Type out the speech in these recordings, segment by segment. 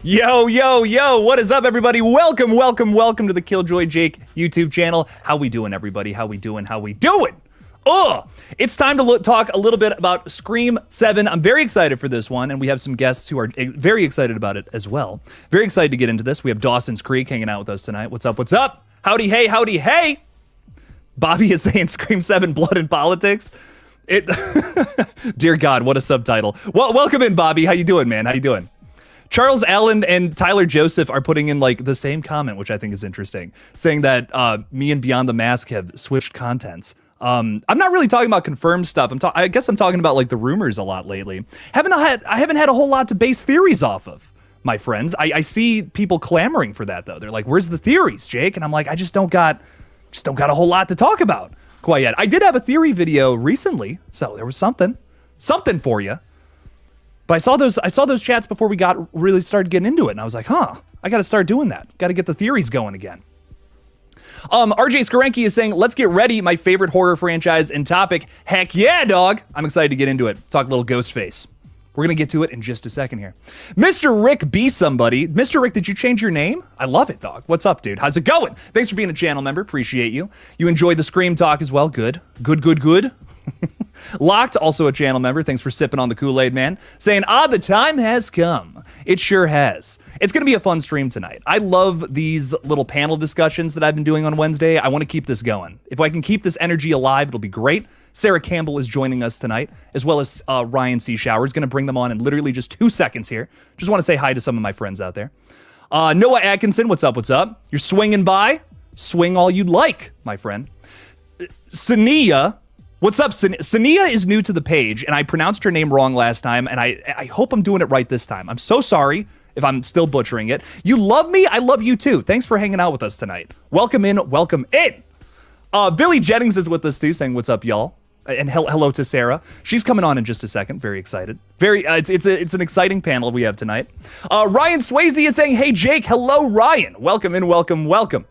Yo, what is up, everybody? Welcome to the KillJoy Jake YouTube channel. How we doing, everybody? How we doing? It's time to talk a little bit about Scream 7. I'm very excited for this one, and we have some guests who are very excited about it as well. Very excited to get into this. We have Dawson's Creek hanging out with us tonight. What's up? Howdy, hey. Bobby is saying Scream 7, Blood and Politics. Dear God, what a subtitle. Well, welcome in, Bobby. How you doing, man? How you doing? Charles Allen and Tyler Joseph are putting in like the same comment, which I think is interesting, saying that me and Beyond the Mask have switched contents. I'm not really talking about confirmed stuff. I guess I'm talking about like the rumors a lot lately. I haven't had a whole lot to base theories off of, my friends. I see people clamoring for that though. They're like, "Where's the theories, Jake?" And I'm like, I just don't got a whole lot to talk about quite yet. I did have a theory video recently, so there was something for you. But I saw those chats before we really started getting into it, and I was like, I got to start doing that. Got to get the theories going again. RJ Skarenki is saying, let's get ready, my favorite horror franchise and topic. Heck yeah, dog. I'm excited to get into it. Talk a little Ghostface. We're going to get to it in just a second here. Mr. Rick Be Somebody. Mr. Rick, did you change your name? I love it, dog. What's up, dude? How's it going? Thanks for being a channel member. Appreciate you. You enjoyed the Scream talk as well. Good. Locked, also a channel member. Thanks for sipping on the Kool-Aid, man. Saying, the time has come. It sure has. It's going to be a fun stream tonight. I love these little panel discussions that I've been doing on Wednesday. I want to keep this going. If I can keep this energy alive, it'll be great. Sarah Campbell is joining us tonight, as well as Ryan C. Showers. Going to bring them on in literally just 2 seconds here. Just want to say hi to some of my friends out there. Noah Atkinson, what's up? You're swinging by? Swing all you'd like, my friend. Sania. What's up, Sania is new to the page, and I pronounced her name wrong last time, and I hope I'm doing it right this time. I'm so sorry if I'm still butchering it. You love me, I love you too. Thanks for hanging out with us tonight. Welcome in. Billy Jennings is with us too, saying what's up, y'all, and hello to Sarah. She's coming on in just a second. Very excited. It's an exciting panel we have tonight. Ryan Swayze is saying, hey Jake, hello Ryan. Welcome in, welcome.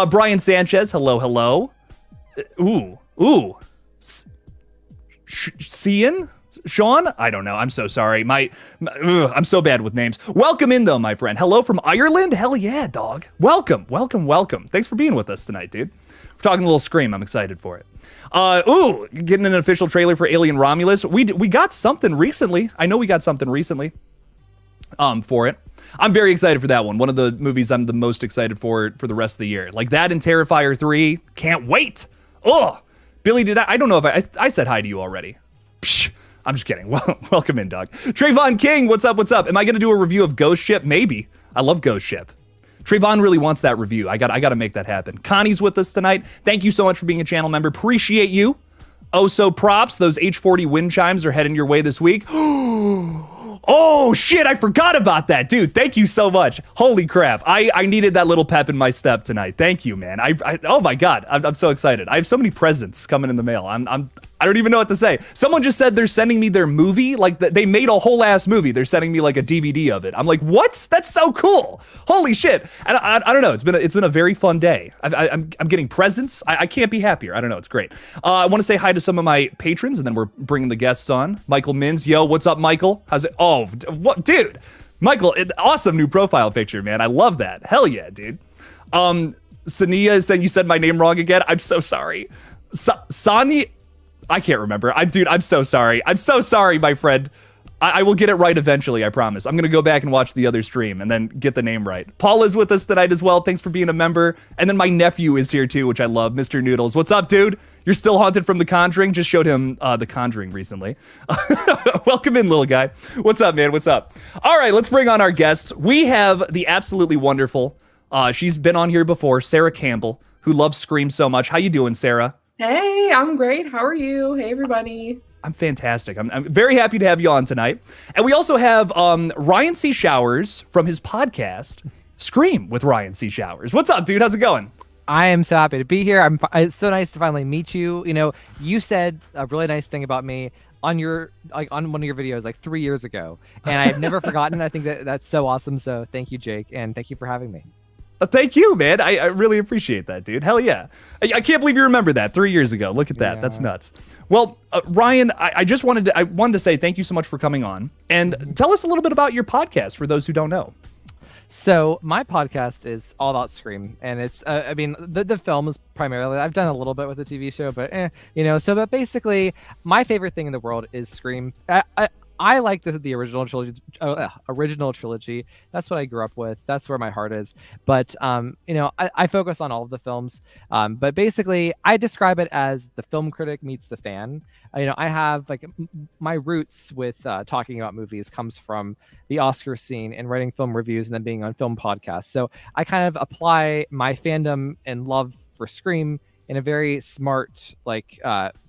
Brian Sanchez, hello. Ooh. Sean? I don't know. I'm so sorry. I'm so bad with names. Welcome in, though, my friend. Hello from Ireland? Hell yeah, dog. Welcome. Thanks for being with us tonight, dude. We're talking a little Scream. I'm excited for it. Getting an official trailer for Alien Romulus. We got something recently. I know we got something recently for it. I'm very excited for that one. One of the movies I'm the most excited for the rest of the year. Like that and Terrifier 3. Can't wait. Billy, I don't know if I said hi to you already. Psh, I'm just kidding. Welcome in, dog. Trayvon King, what's up? Am I going to do a review of Ghost Ship? Maybe. I love Ghost Ship. Trayvon really wants that review. I got to make that happen. Connie's with us tonight. Thank you so much for being a channel member. Appreciate you. So props. Those H40 wind chimes are heading your way this week. Oh, shit, I forgot about that. Dude, thank you so much. Holy crap. I needed that little pep in my step tonight. Thank you, man. Oh, my God. I'm so excited. I have so many presents coming in the mail. I don't even know what to say. Someone just said they're sending me their movie. Like, they made a whole ass movie. They're sending me, like, a DVD of it. I'm like, what? That's so cool. Holy shit. And I don't know. It's been a very fun day. I'm getting presents. I can't be happier. I don't know. It's great. I want to say hi to some of my patrons, and then we're bringing the guests on. Michael Mins. Yo, what's up, Michael? How's it? Oh, what, dude? Michael, awesome new profile picture, man. I love that. Hell yeah, dude. Sania is saying you said my name wrong again. I'm so sorry. Sani, I can't remember. I'm so sorry. I'm so sorry, my friend. I will get it right eventually, I promise. I'm going to go back and watch the other stream and then get the name right. Paul is with us tonight as well. Thanks for being a member. And then my nephew is here too, which I love. Mr. Noodles. What's up, dude? You're still haunted from The Conjuring. Just showed him The Conjuring recently. Welcome in, little guy. What's up, man? What's up? All right, let's bring on our guests. We have the absolutely wonderful, she's been on here before, Sarah Campbell, who loves Scream so much. How you doing, Sarah? Hey, I'm great. How are you? Hey, everybody. I'm fantastic. I'm very happy to have you on tonight. And we also have Ryan C. Showers from his podcast, Scream with Ryan C. Showers. What's up, dude? How's it going? I am so happy to be here. It's so nice to finally meet you. You know, you said a really nice thing about me on on one of your videos like 3 years ago, and I've never forgotten. I think that's so awesome. So thank you, Jake, and thank you for having me. Thank you, man. I really appreciate that, dude. Hell yeah. I can't believe you remember that 3 years ago. Look at that. Yeah. That's nuts. Well, Ryan, I wanted to say thank you so much for coming on and tell us a little bit about your podcast for those who don't know. So my podcast is all about Scream, and it's I mean the films primarily. I've done a little bit with the TV show, but but basically my favorite thing in the world is Scream. I like the original trilogy. Original trilogy. That's what I grew up with. That's where my heart is. But I focus on all of the films. But basically, I describe it as the film critic meets the fan. I have my roots with talking about movies comes from the Oscar scene and writing film reviews and then being on film podcasts. So I kind of apply my fandom and love for Scream in a very smart,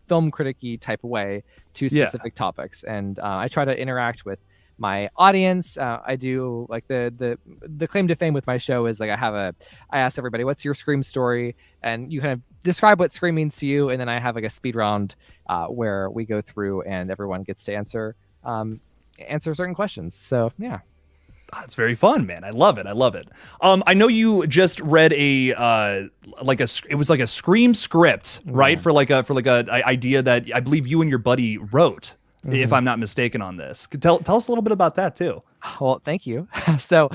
film critic-y type of way to specific topics. And I try to interact with my audience. I do the claim to fame with my show is I ask everybody, what's your Scream story? And you kind of describe what Scream means to you. And then I have a speed round where we go through and everyone gets to answer certain questions. So yeah. That's very fun, man. I love it. I know you just read it was like a Scream script, right? For like a idea that I believe you and your buddy wrote, if I'm not mistaken on this. Tell us a little bit about that too. Well, thank you. So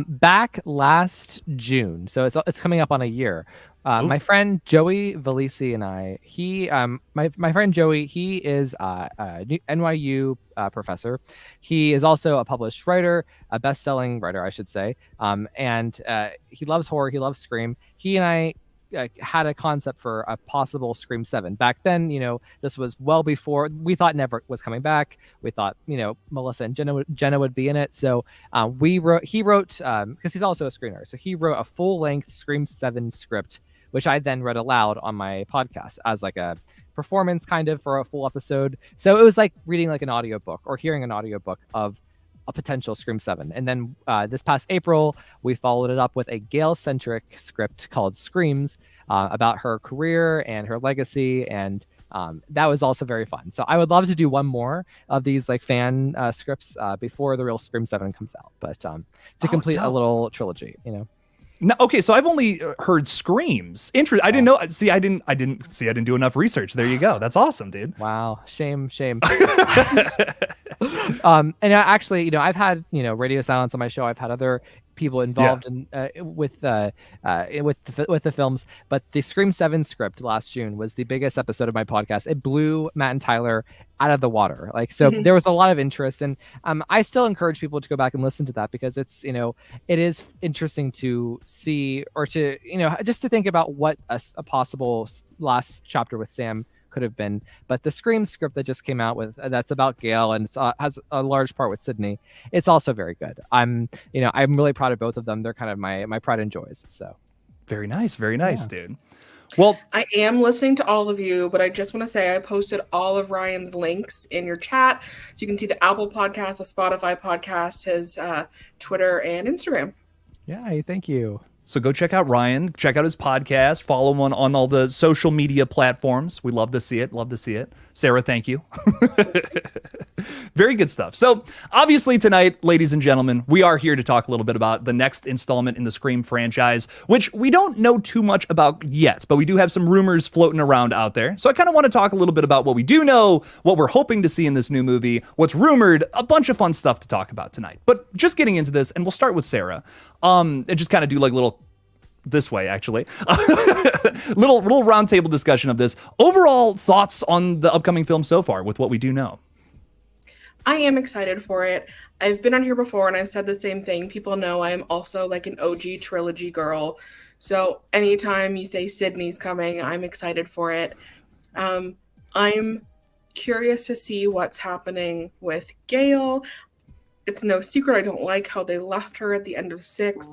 back last June, so it's coming up on a year. My friend Joey Valisi and I, my friend Joey, he is a NYU professor. He is also a published writer, a best-selling writer, I should say. And he loves horror. He loves Scream. He and I had a concept for a possible Scream 7. Back then, this was well before we thought Never was coming back. We thought, Melissa and Jenna would be in it. So he wrote, because he's also a screenwriter. So he wrote a full-length Scream 7 script, which I then read aloud on my podcast as a performance kind of for a full episode. So it was like reading an audiobook or hearing an audiobook of a potential Scream 7. And then this past April, we followed it up with a Gale-centric script called Screams about her career and her legacy. And that was also very fun. So I would love to do one more of these fan scripts before the real Scream 7 comes out. But to complete a little trilogy, No, okay, so I've only heard Screams. I didn't know. I didn't do enough research. There you go. That's awesome, dude. Wow, shame. And actually, I've had radio silence on my show. I've had other people involved in with the films, but the Scream 7 script last June was the biggest episode of my podcast. It blew Matt and Tyler out of the water. There was a lot of interest, and I still encourage people to go back and listen to that because it's it is interesting to see or to just to think about what a possible last chapter with Sam could have been. But the Scream script that just came out with that's about Gale and has a large part with Sydney, it's also very good. I'm really proud of both of them. They're kind of my pride and joys. So very nice, dude. Well, I am listening to all of you, but I just want to say I posted all of Ryan's links in your chat, so you can see the Apple podcast, the Spotify podcast, his Twitter and Instagram. Yeah, thank you. So go check out Ryan, check out his podcast, follow him on all the social media platforms. We love to see it. Sarah, thank you. Very good stuff. So obviously tonight, ladies and gentlemen, we are here to talk a little bit about the next installment in the Scream franchise, which we don't know too much about yet, but we do have some rumors floating around out there. So I kind of want to talk a little bit about what we do know, what we're hoping to see in this new movie, what's rumored, a bunch of fun stuff to talk about tonight. But just getting into this, and we'll start with Sarah, and just kind of do little this way, actually. little roundtable discussion of this. Overall thoughts on the upcoming film so far with what we do know. I am excited for it. I've been on here before and I've said the same thing. People know I am also an OG trilogy girl. So anytime you say Sydney's coming, I'm excited for it. I'm curious to see what's happening with Gale. It's no secret I don't like how they left her at the end of 6.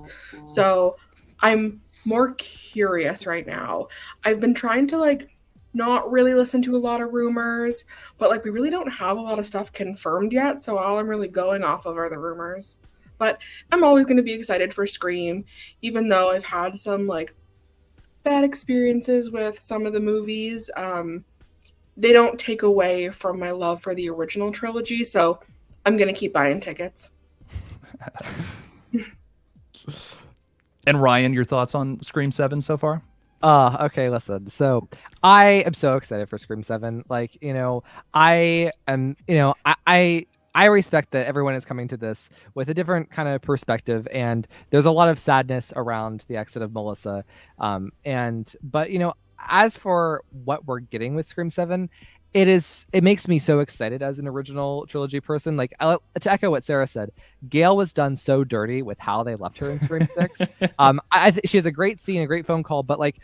So I'm more curious right now. I've been trying to not really listen to a lot of rumors, but we really don't have a lot of stuff confirmed yet. So all I'm really going off of are the rumors. But I'm always going to be excited for Scream, even though I've had some bad experiences with some of the movies. They don't take away from my love for the original trilogy. So I'm going to keep buying tickets. And Ryan, your thoughts on Scream 7 so far? Okay, listen. So I am so excited for Scream 7. I am, I I respect that everyone is coming to this with a different kind of perspective, and there's a lot of sadness around the exit of Melissa. But as for what we're getting with Scream 7, it makes me so excited as an original trilogy person. Like, to echo what Sarah said, Gail was done so dirty with how they left her in Scream 6. She has a great scene, a great phone call, but like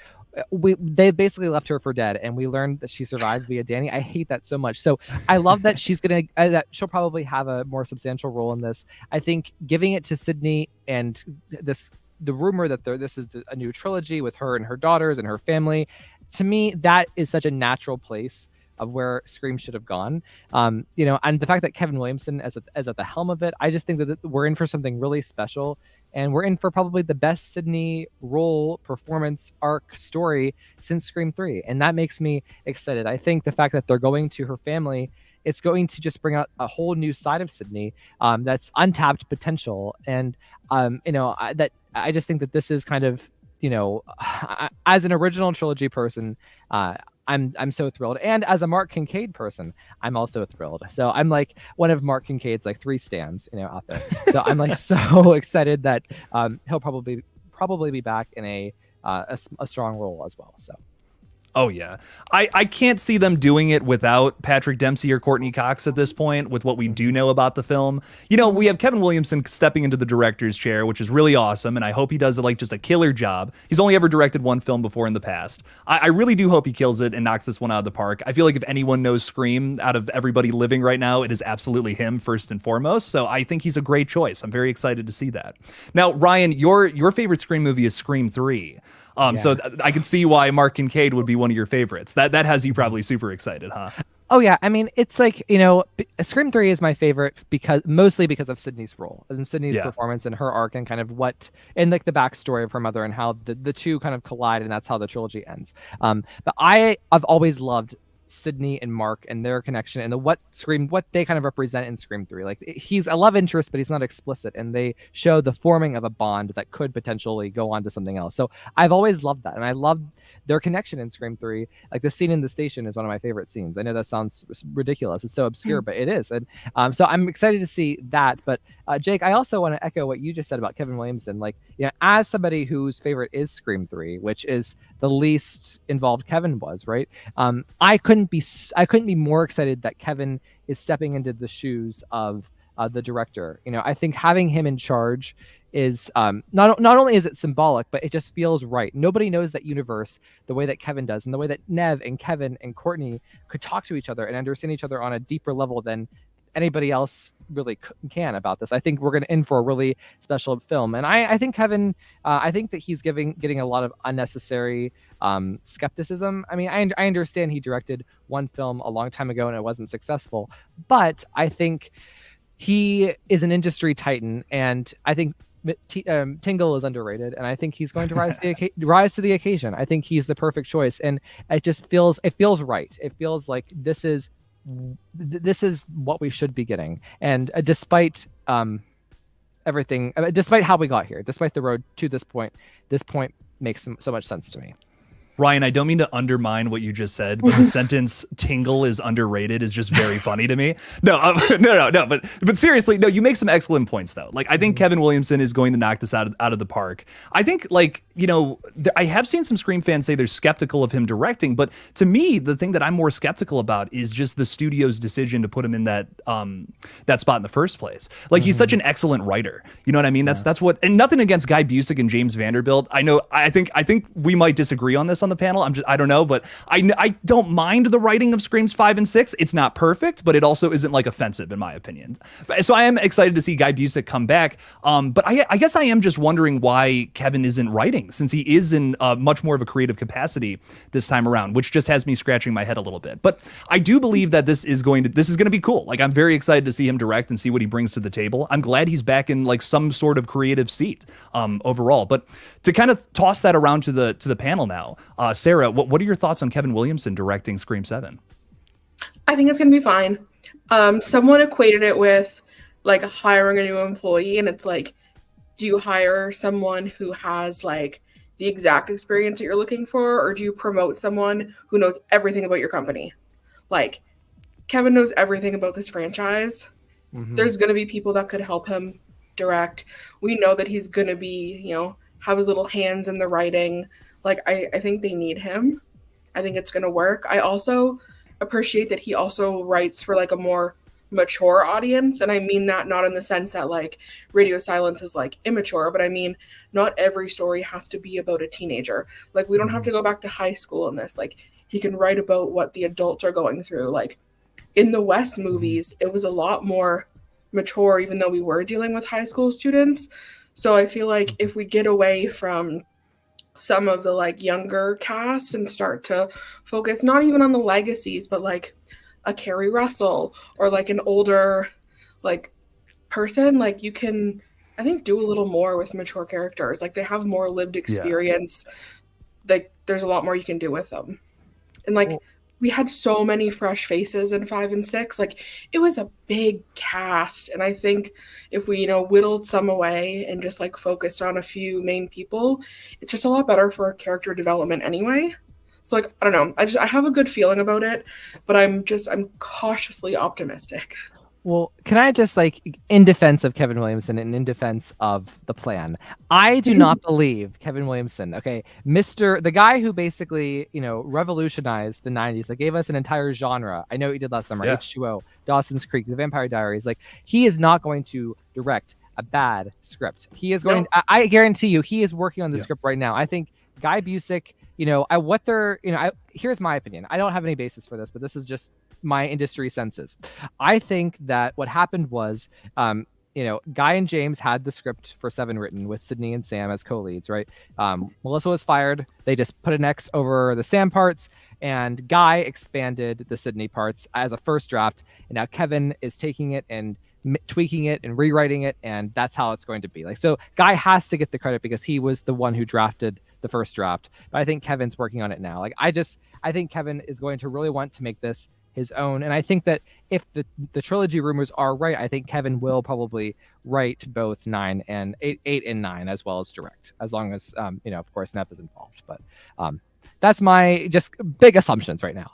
they basically left her for dead, and we learned that she survived via Danny. I hate that so much. So I love that that she'll probably have a more substantial role in this. I think giving it to Sydney and the rumor that this is a new trilogy with her and her daughters and her family, to me, that is such a natural place of where Scream should have gone. And the fact that Kevin Williamson is at the helm of it, I just think that we're in for something really special, and we're in for probably the best Sydney role, performance, arc, story since Scream 3, and that makes me excited. I think the fact that they're going to her family, it's going to just bring out a whole new side of Sydney that's untapped potential, and I just think that this is kind of, as an original trilogy person, I'm so thrilled, and as a Mark Kincaid person, I'm also thrilled. So I'm like one of Mark Kincaid's like 3 stands, out there. So I'm like so excited that he'll probably be back in a strong role as well. So. Oh, yeah. I can't see them doing it without Patrick Dempsey or Courtney Cox at this point, with what we do know about the film. We have Kevin Williamson stepping into the director's chair, which is really awesome, and I hope he does like just a killer job. He's only ever directed one film before in the past. I really do hope he kills it and knocks this one out of the park. I feel like if anyone knows Scream out of everybody living right now, it is absolutely him first and foremost, so I think he's a great choice. I'm very excited to see that. Now, Ryan, your favorite Scream movie is Scream 3. So I can see why Mark Kincaid would be one of your favorites. That has you probably super excited, huh? Oh yeah, I mean, it's like, Scream 3 is my favorite mostly because of Sydney's role and Sydney's performance and her arc and kind of and like the backstory of her mother and how the two kind of collide, and that's how the trilogy ends. But I've always loved Sydney and Mark and their connection and what they kind of represent in Scream 3. Like, he's a love interest, but he's not explicit, and they show the forming of a bond that could potentially go on to something else. So I've always loved that, and I love their connection in Scream 3. Like, the scene in the station is one of my favorite scenes. I know that sounds ridiculous, it's so obscure, but it is. And so I'm excited to see that. But Jake, I also want to echo what you just said about Kevin Williamson. Like, as somebody whose favorite is Scream 3, which is the least involved Kevin was, right? I couldn't be more excited that Kevin is stepping into the shoes of the director. I think having him in charge is not only is it symbolic, but it just feels right. Nobody knows that universe the way that Kevin does, and the way that Nev and Kevin and Courtney could talk to each other and understand each other on a deeper level than anybody else really can about this. I think we're going to in for a really special film, and I think Kevin, I think that he's getting a lot of unnecessary skepticism. I mean, I understand he directed one film a long time ago and it wasn't successful, but I think he is an industry titan, and I think Tingle is underrated, and I think he's going to rise to the occasion. I think he's the perfect choice, and it feels right. It feels like this is what we should be getting, and despite everything, despite how we got here, despite the road to this point makes so much sense to me. Ryan, I don't mean to undermine what you just said, but the sentence "Tingle is underrated" is just very funny to me. No, but seriously, no, you make some excellent points though. Like, I think Kevin Williamson is going to knock this out of the park. I think, like, I have seen some Scream fans say they're skeptical of him directing, but to me, the thing that I'm more skeptical about is just the studio's decision to put him in that spot in the first place. Like, he's such an excellent writer. You know what I mean? That's what. And nothing against Guy Busick and James Vanderbilt. I think we might disagree on this on the panel. I don't know, but I don't mind the writing of Screams 5 and 6. It's not perfect, but it also isn't like offensive in my opinion. So I am excited to see Guy Busick come back. But I guess I am just wondering why Kevin isn't writing, since he is in much more of a creative capacity this time around, which just has me scratching my head a little bit. But I do believe that this is going to be cool. Like, I'm very excited to see him direct and see what he brings to the table. I'm glad he's back in like some sort of creative seat overall. But to kind of toss that around to the panel now, Sarah, what are your thoughts on Kevin Williamson directing Scream 7? I think it's going to be fine. Someone equated it with like hiring a new employee, and it's like, do you hire someone who has like the exact experience that you're looking for, or do you promote someone who knows everything about your company? Like, Kevin knows everything about this franchise, There's going to be people that could help him direct. We know that he's going to be, have his little hands in the writing. Like, I think they need him. I think it's going to work. I also appreciate that he also writes for like a more mature audience. And I mean that not in the sense that like Radio Silence is like immature, but I mean, not every story has to be about a teenager. Like, we don't have to go back to high school in this. Like, he can write about what the adults are going through. Like, in the West movies, it was a lot more mature, even though we were dealing with high school students. So I feel like if we get away from some of the like younger cast and start to focus not even on the legacies, but like a Carrie Russell or like an older like person, like you can, I think, do a little more with mature characters. Like, they have more lived experience. Like, there's a lot more you can do with them. And like, we had so many fresh faces in 5 and 6. Like, it was a big cast. And I think if we, whittled some away and just like focused on a few main people, it's just a lot better for character development anyway. So like, I don't know. I have a good feeling about it, but I'm cautiously optimistic. Well, can I just like, in defense of Kevin Williamson and in defense of the plan, I do not believe Kevin Williamson, okay, the guy who basically, revolutionized the 90s, like gave us an entire genre. I know he did last summer, H2O, Dawson's Creek, The Vampire Diaries. Like, he is not going to direct a bad script. He is going, I guarantee you, he is working on the script right now. I think Guy Busick, here's my opinion. I don't have any basis for this, but this is just my industry senses. I think that what happened was, Guy and James had the script for 7 written with Sydney and Sam as co-leads, right? Melissa was fired. They just put an X over the Sam parts, and Guy expanded the Sydney parts as a first draft. And now Kevin is taking it and tweaking it and rewriting it, and that's how it's going to be. Like, so Guy has to get the credit because he was the one who drafted the first draft, but I think Kevin's working on it now. Like, I think Kevin is going to really want to make this his own, and I think that if the trilogy rumors are right, I think Kevin will probably write both 9 and 8 and 9 as well as direct, as long as of course Neff is involved. But that's my just big assumptions right now.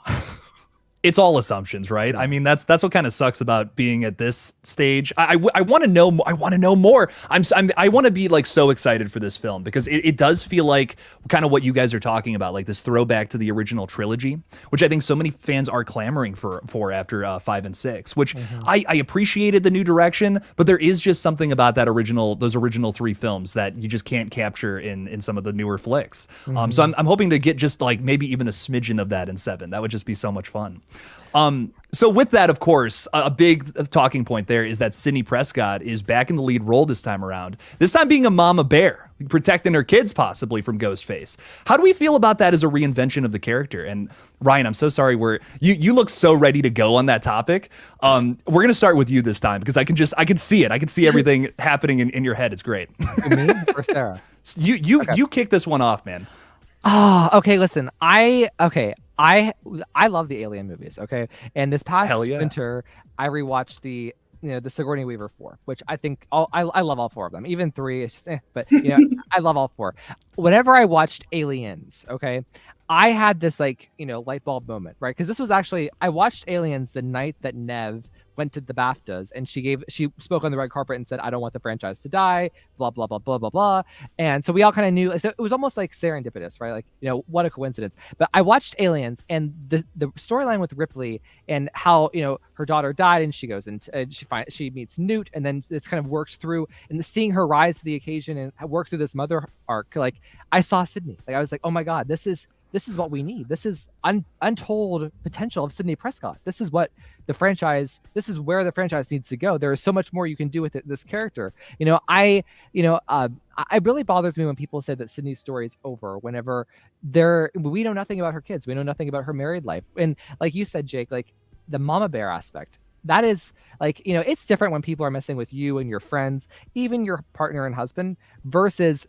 It's all assumptions, right? I mean, that's what kind of sucks about being at this stage. I want to know. I want to know more. I want to be like so excited for this film because it does feel like kind of what you guys are talking about, like this throwback to the original trilogy, which I think so many fans are clamoring for after 5 and 6. Which I appreciated the new direction, but there is just something about those original 3 films that you just can't capture in some of the newer flicks. So I'm hoping to get just like maybe even a smidgen of that in 7. That would just be so much fun. So with that, of course, a big talking point there is that Sidney Prescott is back in the lead role this time around. This time being a mama bear, protecting her kids possibly from Ghostface. How do we feel about that as a reinvention of the character? And Ryan, I'm so sorry, you look so ready to go on that topic. We're gonna start with you this time because I can see it. I can see everything happening in your head. It's great. Me or Sarah? You kick this one off, man. Oh, okay. Listen, I love the Alien movies. Okay, and this past winter, I rewatched the Sigourney Weaver 4, which I think I love all 4 of them. Even 3, it's just but I love all 4. Whenever I watched Aliens, okay, I had this like light bulb moment, right? Because this was actually I watched Aliens the night that Nev went to the BAFTAs, and she spoke on the red carpet and said, "I don't want the franchise to die," blah blah blah blah blah blah. And so we all kind of knew. So it was almost like serendipitous, right? Like what a coincidence. But I watched Aliens, and the storyline with Ripley and how her daughter died, and she goes and she meets Newt, and then it's kind of worked through, and seeing her rise to the occasion and work through this mother arc. Like I saw Sydney. Like I was like, oh my god, this is what we need. This is untold potential of Sidney Prescott. This is what the franchise. This is where the franchise needs to go. There is so much more you can do with this character. It really bothers me when people say that Sydney's story is over. Whenever we know nothing about her kids, we know nothing about her married life, and like you said, Jake, like the mama bear aspect. That is like it's different when people are messing with you and your friends, even your partner and husband, versus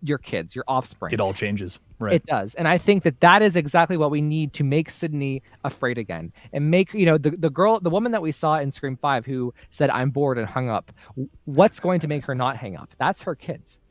your kids, your offspring. It all changes, right? It does. And I think that is exactly what we need to make Sydney afraid again, and make the woman that we saw in Scream 5 who said I'm bored and hung up. What's going to make her not hang up? That's her kids,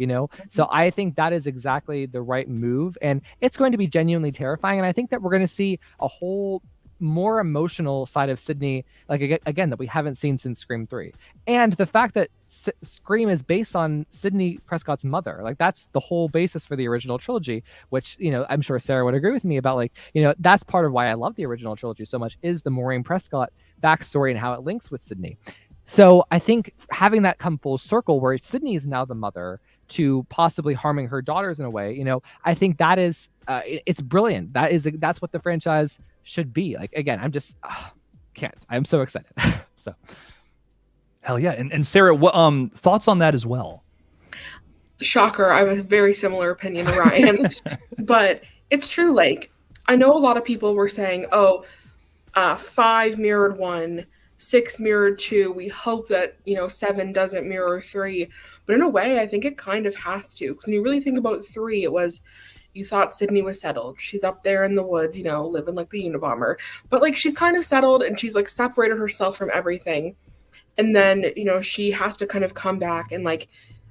So I think that is exactly the right move, and it's going to be genuinely terrifying. And I think that we're going to see a whole more emotional side of Sydney, like again, that we haven't seen since Scream 3. And the fact that Scream is based on Sydney Prescott's mother, like that's the whole basis for the original trilogy, which, you know, I'm sure Sarah would agree with me about, like, you know, that's part of why I love the original trilogy so much, is the Maureen Prescott backstory and how it links with Sydney. So I think having that come full circle, where Sydney is now the mother to possibly harming her daughters in a way, you know, I think that is, it's brilliant. That's what the franchise should be. Like, again, I'm just I'm so excited. So hell yeah. And Sarah, what thoughts on that as well? Shocker, I have a very similar opinion to Ryan. But it's true, like, I know a lot of people were saying, 5 mirrored 1, 6 mirrored 2, we hope that, you know, 7 doesn't mirror 3. But in a way, I think it kind of has to. Because when you really think about 3, it was, you thought Sydney was settled. She's up there in the woods, you know, living like the Unabomber. But, like, she's kind of settled, and she's, like, separated herself from everything. And then, you know, she has to kind of come back and, like,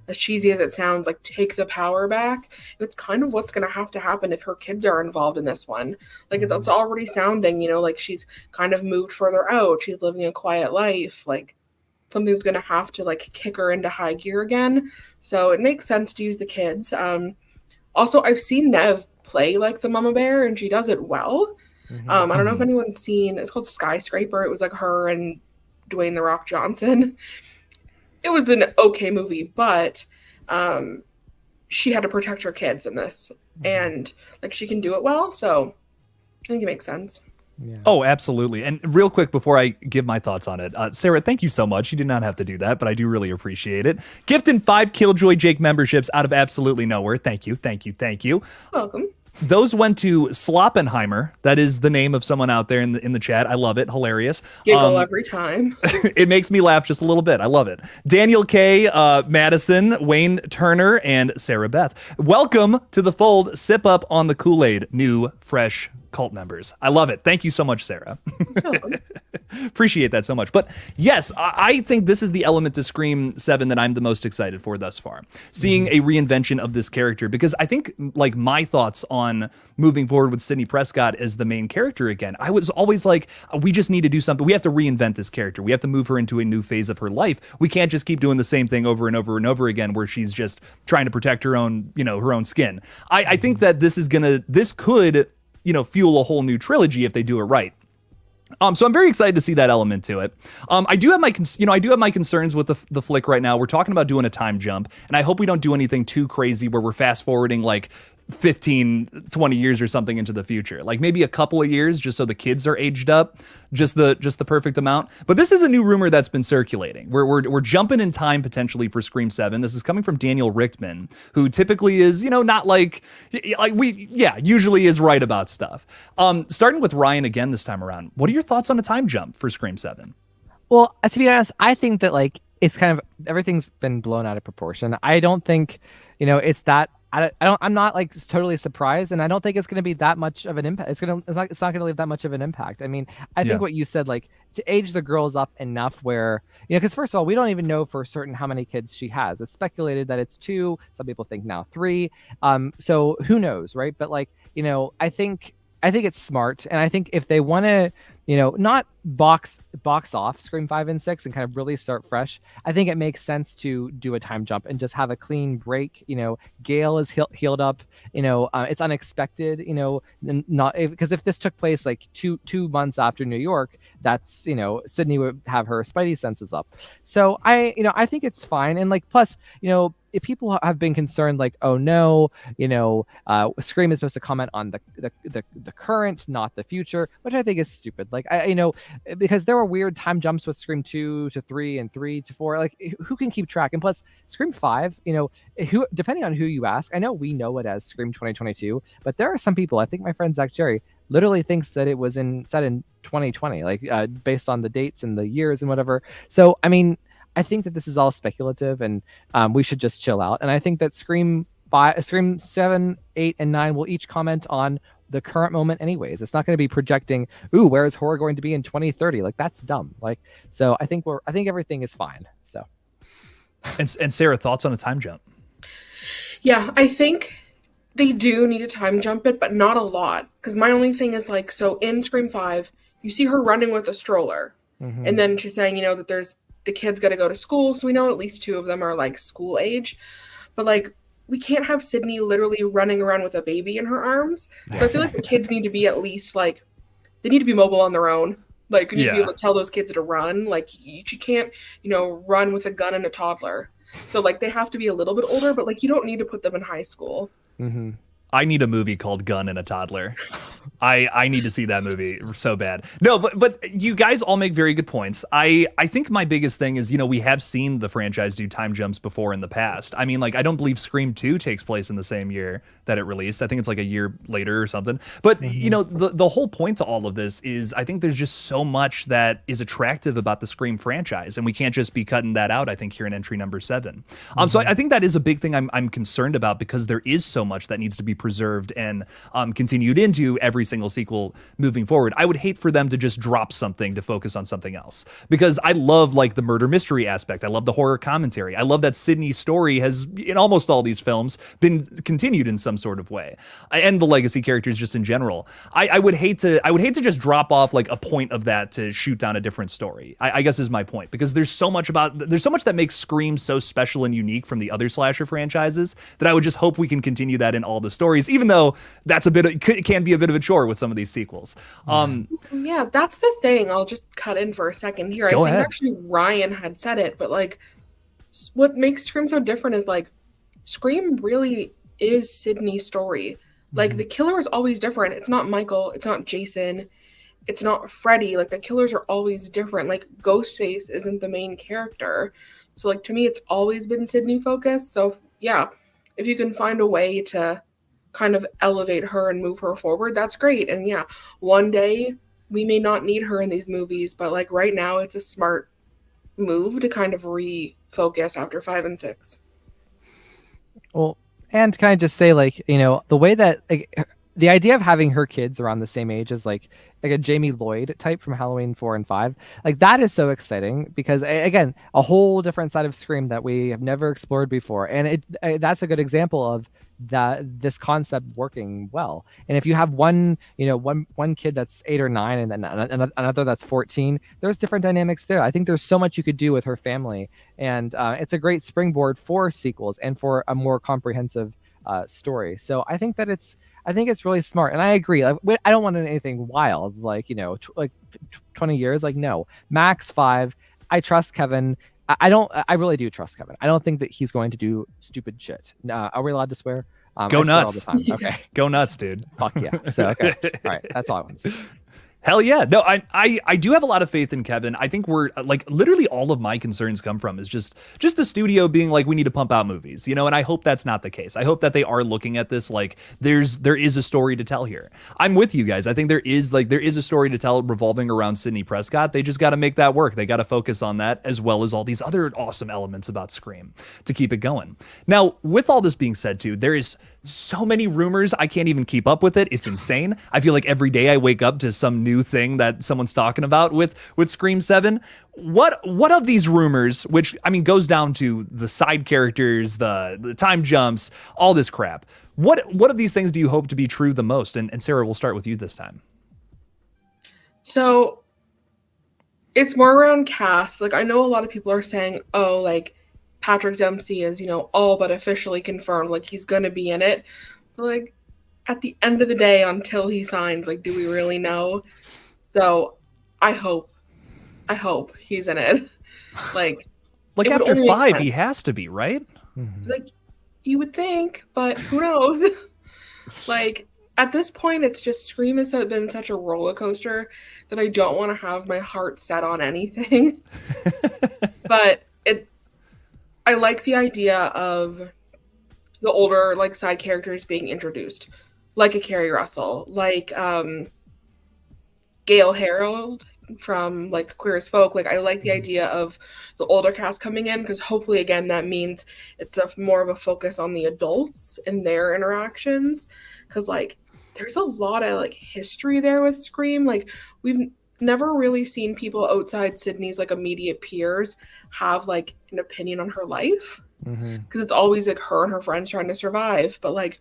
as cheesy as it sounds, like, take the power back. And it's kind of what's going to have to happen if her kids are involved in this one. Like, it's already sounding, you know, like she's kind of moved further out. She's living a quiet life. Like, something's going to have to, like, kick her into high gear again. So it makes sense to use the kids. Also, I've seen Nev play, like, the Mama Bear, and she does it well. I don't know if anyone's seen, it's called Skyscraper. It was, like, her and Dwayne "The Rock" Johnson. It was an okay movie, but she had to protect her kids in this, and, like, she can do it well, so I think it makes sense. Yeah. Oh, absolutely. And real quick before I give my thoughts on it, Sarah, thank you so much. You did not have to do that, but I do really appreciate it. Gifting 5 KillJoy Jake memberships out of absolutely nowhere. Thank you, thank you, thank you. Welcome. Those went to Sloppenheimer. That is the name of someone out there in the chat. I love it. Hilarious. Giggle every time. It makes me laugh just a little bit. I love it. Daniel K, Madison, Wayne Turner, and Sarah Beth. Welcome to the fold. Sip up on the Kool-Aid, new, fresh cult members. I love it. Thank you so much, Sarah. Appreciate that so much. But yes, I think this is the element to Scream 7 that I'm the most excited for thus far. Seeing a reinvention of this character, because I think, like, my thoughts on moving forward with Sydney Prescott as the main character again, I was always like, we just need to do something. We have to reinvent this character. We have to move her into a new phase of her life. We can't just keep doing the same thing over and over and over again, where she's just trying to protect her own, you know, her own skin. I think that this could, you know, fuel a whole new trilogy if they do it right. So I'm very excited to see that element to it. I do have my concerns with the flick right now. We're talking about doing a time jump, and I hope we don't do anything too crazy where we're fast forwarding like 15, 20 years or something into the future. Like maybe a couple of years just so the kids are aged up, just the perfect amount. But this is a new rumor that's been circulating. We're jumping in time potentially for Scream 7. This is coming from Daniel Richtman, who typically is, you know, not usually is right about stuff. Starting with Ryan again this time around. What are your thoughts on a time jump for Scream 7? Well, to be honest, I think that, like, it's kind of, everything's been blown out of proportion. I don't think, you know, it's that, I'm not like totally surprised, and I don't think it's going to be that much of an impact. It's not going to leave that much of an impact. I mean, I think what you said, like, to age the girls up enough where, you know, because first of all, we don't even know for certain how many kids she has. It's speculated that it's 2. Some people think now 3. So who knows, right? But, like, you know, I think it's smart, and I think if they want to, you know, not box off Scream 5 and 6 and kind of really start fresh, I think it makes sense to do a time jump and just have a clean break. You know, Gail is healed up. You know, it's unexpected. You know, not because if this took place like two months after New York, that's, you know, Sydney would have her spidey senses up. So I think it's fine. And, like, plus, you know, if people have been concerned, like, oh no, you know, Scream is supposed to comment on the current, not the future, which I think is stupid. Like, you know, because there were weird time jumps with Scream 2 to 3 and 3 to 4. Like, who can keep track? And plus, Scream 5, you know, who, depending on who you ask, I know we know it as Scream 2022, but there are some people, I think my friend Zach Jerry literally thinks that it was set in 2020, like, based on the dates and the years and whatever. So, I mean, I think that this is all speculative, and we should just chill out. And I think that Scream 7, 8, and 9 will each comment on the current moment anyways. It's not going to be projecting, ooh, where is horror going to be in 2030? Like, that's dumb. Like, so I think everything is fine. So, and Sarah, thoughts on a time jump? Yeah, I think they do need to time jump it, but not a lot. Because my only thing is, like, so in Scream 5, you see her running with a stroller. Mm-hmm. And then she's saying, that there's the kids got to go to school. So we know at least 2 of them are like school age. But like, we can't have Sydney literally running around with a baby in her arms. So I feel like the kids need to be at least like, they need to be mobile on their own. Like, you need to be able to tell those kids to run. Like, you can't, run with a gun and a toddler. So like, they have to be a little bit older, but like, you don't need to put them in high school. Mm-hmm. I need a movie called Gun and a Toddler. I need to see that movie so bad. No, but you guys all make very good points. I think my biggest thing is, we have seen the franchise do time jumps before in the past. I mean, like, I don't believe Scream 2 takes place in the same year that it released. I think it's like a year later or something. But, the whole point to all of this is I think there's just so much that is attractive about the Scream franchise, and we can't just be cutting that out, I think, here in entry number 7. So I think that is a big thing I'm concerned about, because there is so much that needs to be preserved and continued into every single sequel moving forward. I would hate for them to just drop something to focus on something else, because I love like the murder mystery aspect. I love the horror commentary. I love that Sydney's story has, in almost all these films, been continued in some sort of way, and the legacy characters just in general. I would hate to just drop off like a point of that to shoot down a different story, I guess is my point, because there's so much that makes Scream so special and unique from the other slasher franchises that I would just hope we can continue that in all the stories, even though that's it can be a bit of a chore with some of these sequels. Yeah, that's the thing. I'll just cut in for a second here. Go I think ahead. actually Ryan had said it, but like, what makes Scream so different is like, Scream really is Sydney's story. Like, the killer is always different. It's not Michael. It's not Jason. It's not Freddy. Like, the killers are always different. Like, Ghostface isn't the main character. So like, to me, it's always been Sydney focused. So yeah, if you can find a way to kind of elevate her and move her forward, that's great. And yeah, one day we may not need her in these movies, but like right now it's a smart move to kind of refocus after 5 and 6. Well, and can I just say, like, the way that, like, the idea of having her kids around the same age as like a Jamie Lloyd type from Halloween 4 and 5, like, that is so exciting, because again, a whole different side of Scream that we have never explored before, and that's a good example of this concept working well. And if you have one kid that's 8 or 9 and then another that's 14, there's different dynamics there. I think there's so much you could do with her family, and it's a great springboard for sequels and for a more comprehensive story. So I think it's really smart, and I agree. Like, I don't want anything wild, like 20 years. Like, no, max 5. I trust Kevin. I really do trust Kevin. I don't think that he's going to do stupid shit. Are we allowed to swear? Go I swear nuts. all the time. Okay. Go nuts, dude. Fuck yeah. So, okay. All right. That's all I want to say. Hell yeah. No, I do have a lot of faith in Kevin. I think we're like, literally all of my concerns come from is just the studio being like, we need to pump out movies, and I hope that's not the case. I hope that they are looking at this like there is a story to tell here. I'm with you guys. I think there is a story to tell revolving around Sidney Prescott. They just got to make that work. They got to focus on that, as well as all these other awesome elements about Scream to keep it going. Now, with all this being said too, there is so many rumors, I can't even keep up with it. It's insane. I feel like every day I wake up to some new thing that someone's talking about with Scream 7. What of these rumors, which I mean goes down to the side characters, the time jumps, all this crap. What of these things do you hope to be true the most? And Sarah, we'll start with you this time. So it's more around cast. Like, I know a lot of people are saying, oh, like, Patrick Dempsey is, all but officially confirmed, like, he's gonna be in it. But like, at the end of the day, until he signs, like, do we really know? So I hope he's in it. Like after 5, he has to be, right? Like, you would think, but who knows? Like, at this point, it's just Scream has been such a roller coaster that I don't want to have my heart set on anything. But I like the idea of the older, like, side characters being introduced, like a Carrie Russell, like Gail Harold from, like, Queer as Folk. Like, I like the idea of the older cast coming in, because hopefully, again, that means it's more of a focus on the adults and their interactions, because, like, there's a lot of, like, history there with Scream. Like, we've never really seen people outside Sydney's, like, immediate peers have, like, an opinion on her life, because it's always like her and her friends trying to survive. But like,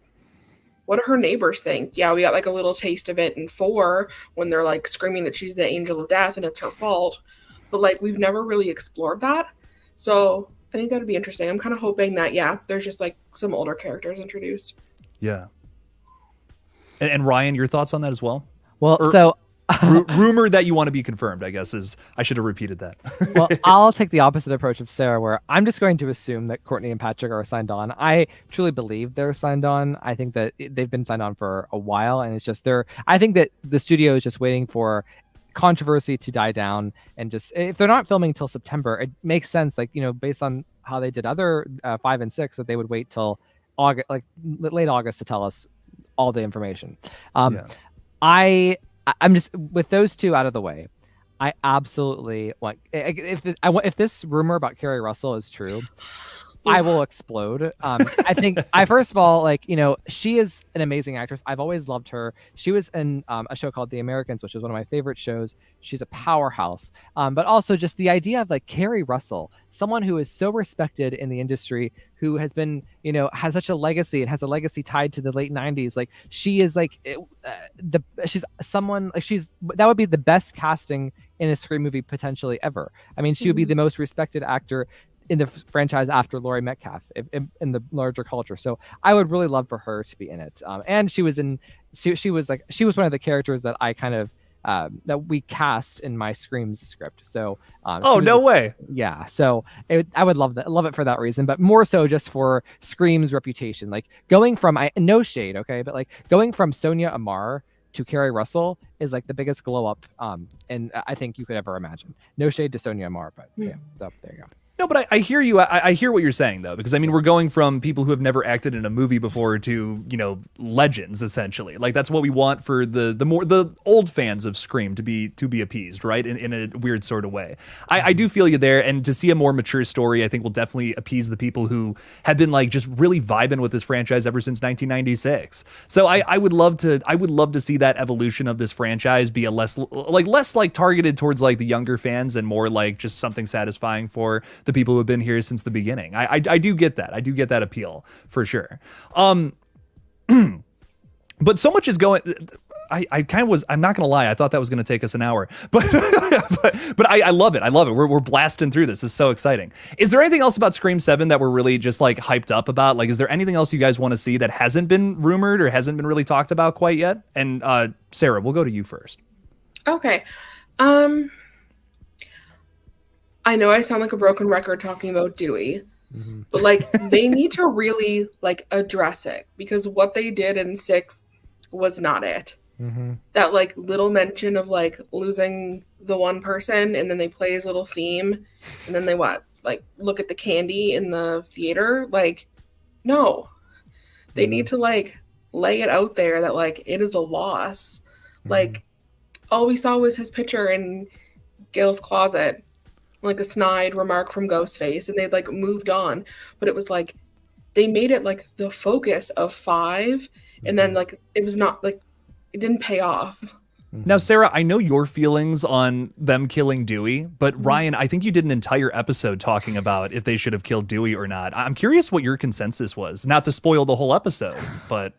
what do her neighbors think? Yeah, we got like a little taste of it in 4 when they're like screaming that she's the angel of death and it's her fault. But like we've never really explored that. So I think that'd be interesting. I'm kind of hoping that, yeah, there's just like some older characters introduced. Yeah. And Ryan, your thoughts on that as well? Well, so rumor that you want to be confirmed, I guess, is I should have repeated that. Well, I'll take the opposite approach of Sarah, where I'm just going to assume that Courtney and Patrick are signed on. I truly believe they're signed on. I think that they've been signed on for a while, and it's just I think that the studio is just waiting for controversy to die down, and just if they're not filming till September, it makes sense, like, you know, based on how they did other 5 and 6, that they would wait till August, like late August, to tell us all the information. I'm just, with those two out of the way, I absolutely want, if this rumor about Kerry Russell is true, I will explode. I think first of all, like, you know, she is an amazing actress. I've always loved her. She was in a show called The Americans, which is one of my favorite shows. She's a powerhouse. But also just the idea of like Kerry Russell, someone who is so respected in the industry, who has been, you know, has such a legacy and has a legacy tied to the late 90s. Like she is like she's someone, like that would be the best casting in a Scream movie potentially ever. I mean, she would be the most respected actor in the franchise after Laurie Metcalf in the larger culture. So I would really love for her to be in it. And she was one of the characters that I kind of that we cast in my Screams script. So no way. Yeah. So I would love it for that reason, but more so just for Scream's reputation. Like going from no shade, okay, but like going from Sonia Amar to Kerry Russell is like the biggest glow up and I think you could ever imagine. No shade to Sonia Amar, but yeah, so there you go. No, but I hear you. I hear what you're saying, though, because I mean, we're going from people who have never acted in a movie before to, you know, legends, essentially. Like that's what we want for the old fans of Scream to be appeased, right? In a weird sort of way. I do feel you there, and to see a more mature story, I think will definitely appease the people who have been like just really vibing with this franchise ever since 1996. So I would love to see that evolution of this franchise be less targeted towards like the younger fans and more like just something satisfying for the people who have been here since the beginning. I do get that. I do get that appeal for sure. But so much is going. I kind of was. I'm not gonna lie. I thought that was gonna take us an hour, but I love it. I love it. We're blasting through this. It's so exciting. Is there anything else about Scream 7 that we're really just like hyped up about? Like, is there anything else you guys want to see that hasn't been rumored or hasn't been really talked about quite yet? And Sarah, we'll go to you first. Okay. I know I sound like a broken record talking about Dewey, but like they need to really like address it, because what they did in 6 was not it. That like little mention of like losing the one person, and then they play his little theme, and then they like look at the candy in the theater. Like, no, they need to like lay it out there that like it is a loss. Like all we saw was his picture in Gail's closet, like a snide remark from Ghostface, and they like moved on. But it was like they made it like the focus of 5, and then like it was not like it didn't pay off. Now, Sarah, I know your feelings on them killing Dewey, but Ryan, I think you did an entire episode talking about if they should have killed Dewey or not. I'm curious what your consensus was, not to spoil the whole episode, but...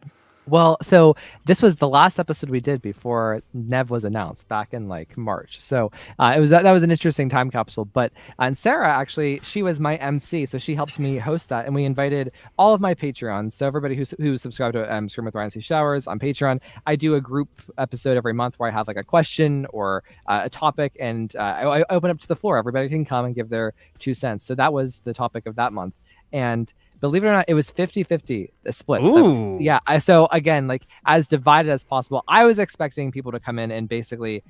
Well, so this was the last episode we did before Nev was announced back in like March. So that was an interesting time capsule. But and Sarah, actually, she was my MC, so she helped me host that, and we invited all of my Patreons. So everybody who subscribed to Scream with Ryan C. Showers on Patreon, I do a group episode every month where I have like a question or a topic, and I open up to the floor. Everybody can come and give their 2 cents. So that was the topic of that month, and believe it or not, it was 50-50 split. Ooh. So again, like as divided as possible. I was expecting people to come in and basically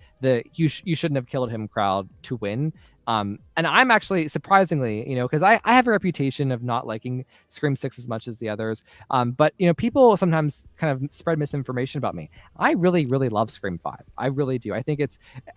you shouldn't have killed him crowd to win. And I'm actually surprisingly, you know, because I have a reputation of not liking Scream 6 as much as the others. But, you know, people sometimes kind of spread misinformation about me. I really, really love Scream 5. I really do. I think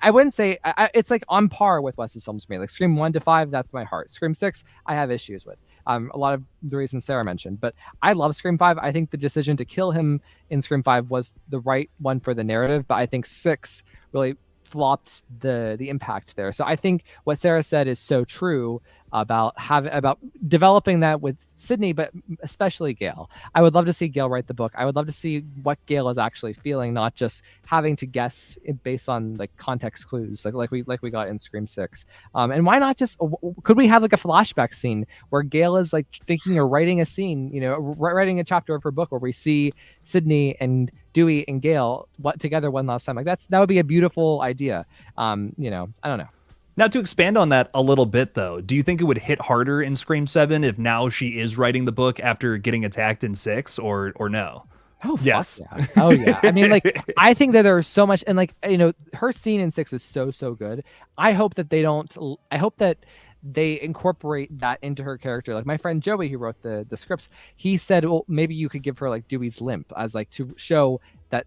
I wouldn't say it's like on par with Wes's films for me. Like Scream 1 to 5, that's my heart. Scream 6, I have issues with. A lot of the reasons Sarah mentioned, but I love Scream 5. I think the decision to kill him in Scream 5 was the right one for the narrative, but I think 6 really flopped the impact there. So I think what Sarah said is so true. about developing that with Sydney, but especially Gail. I would love to see Gail write the book. I would love to see what Gail is actually feeling, not just having to guess based on like context clues, like we got in Scream 6. And why not just could we have like a flashback scene where Gail is like thinking or writing a scene, writing a chapter of her book where we see Sydney and Dewey and Gail together one last time. Like that would be a beautiful idea. I don't know. Now, to expand on that a little bit, though, do you think it would hit harder in Scream 7 if now she is writing the book after getting attacked in 6, or no? Oh, yes. Yeah. Oh, yeah. I mean, like, I think that there's so much, and like, her scene in 6 is so good. I hope that they incorporate that into her character. Like my friend Joey, who wrote the scripts, he said, well, maybe you could give her like Dewey's limp as like to show that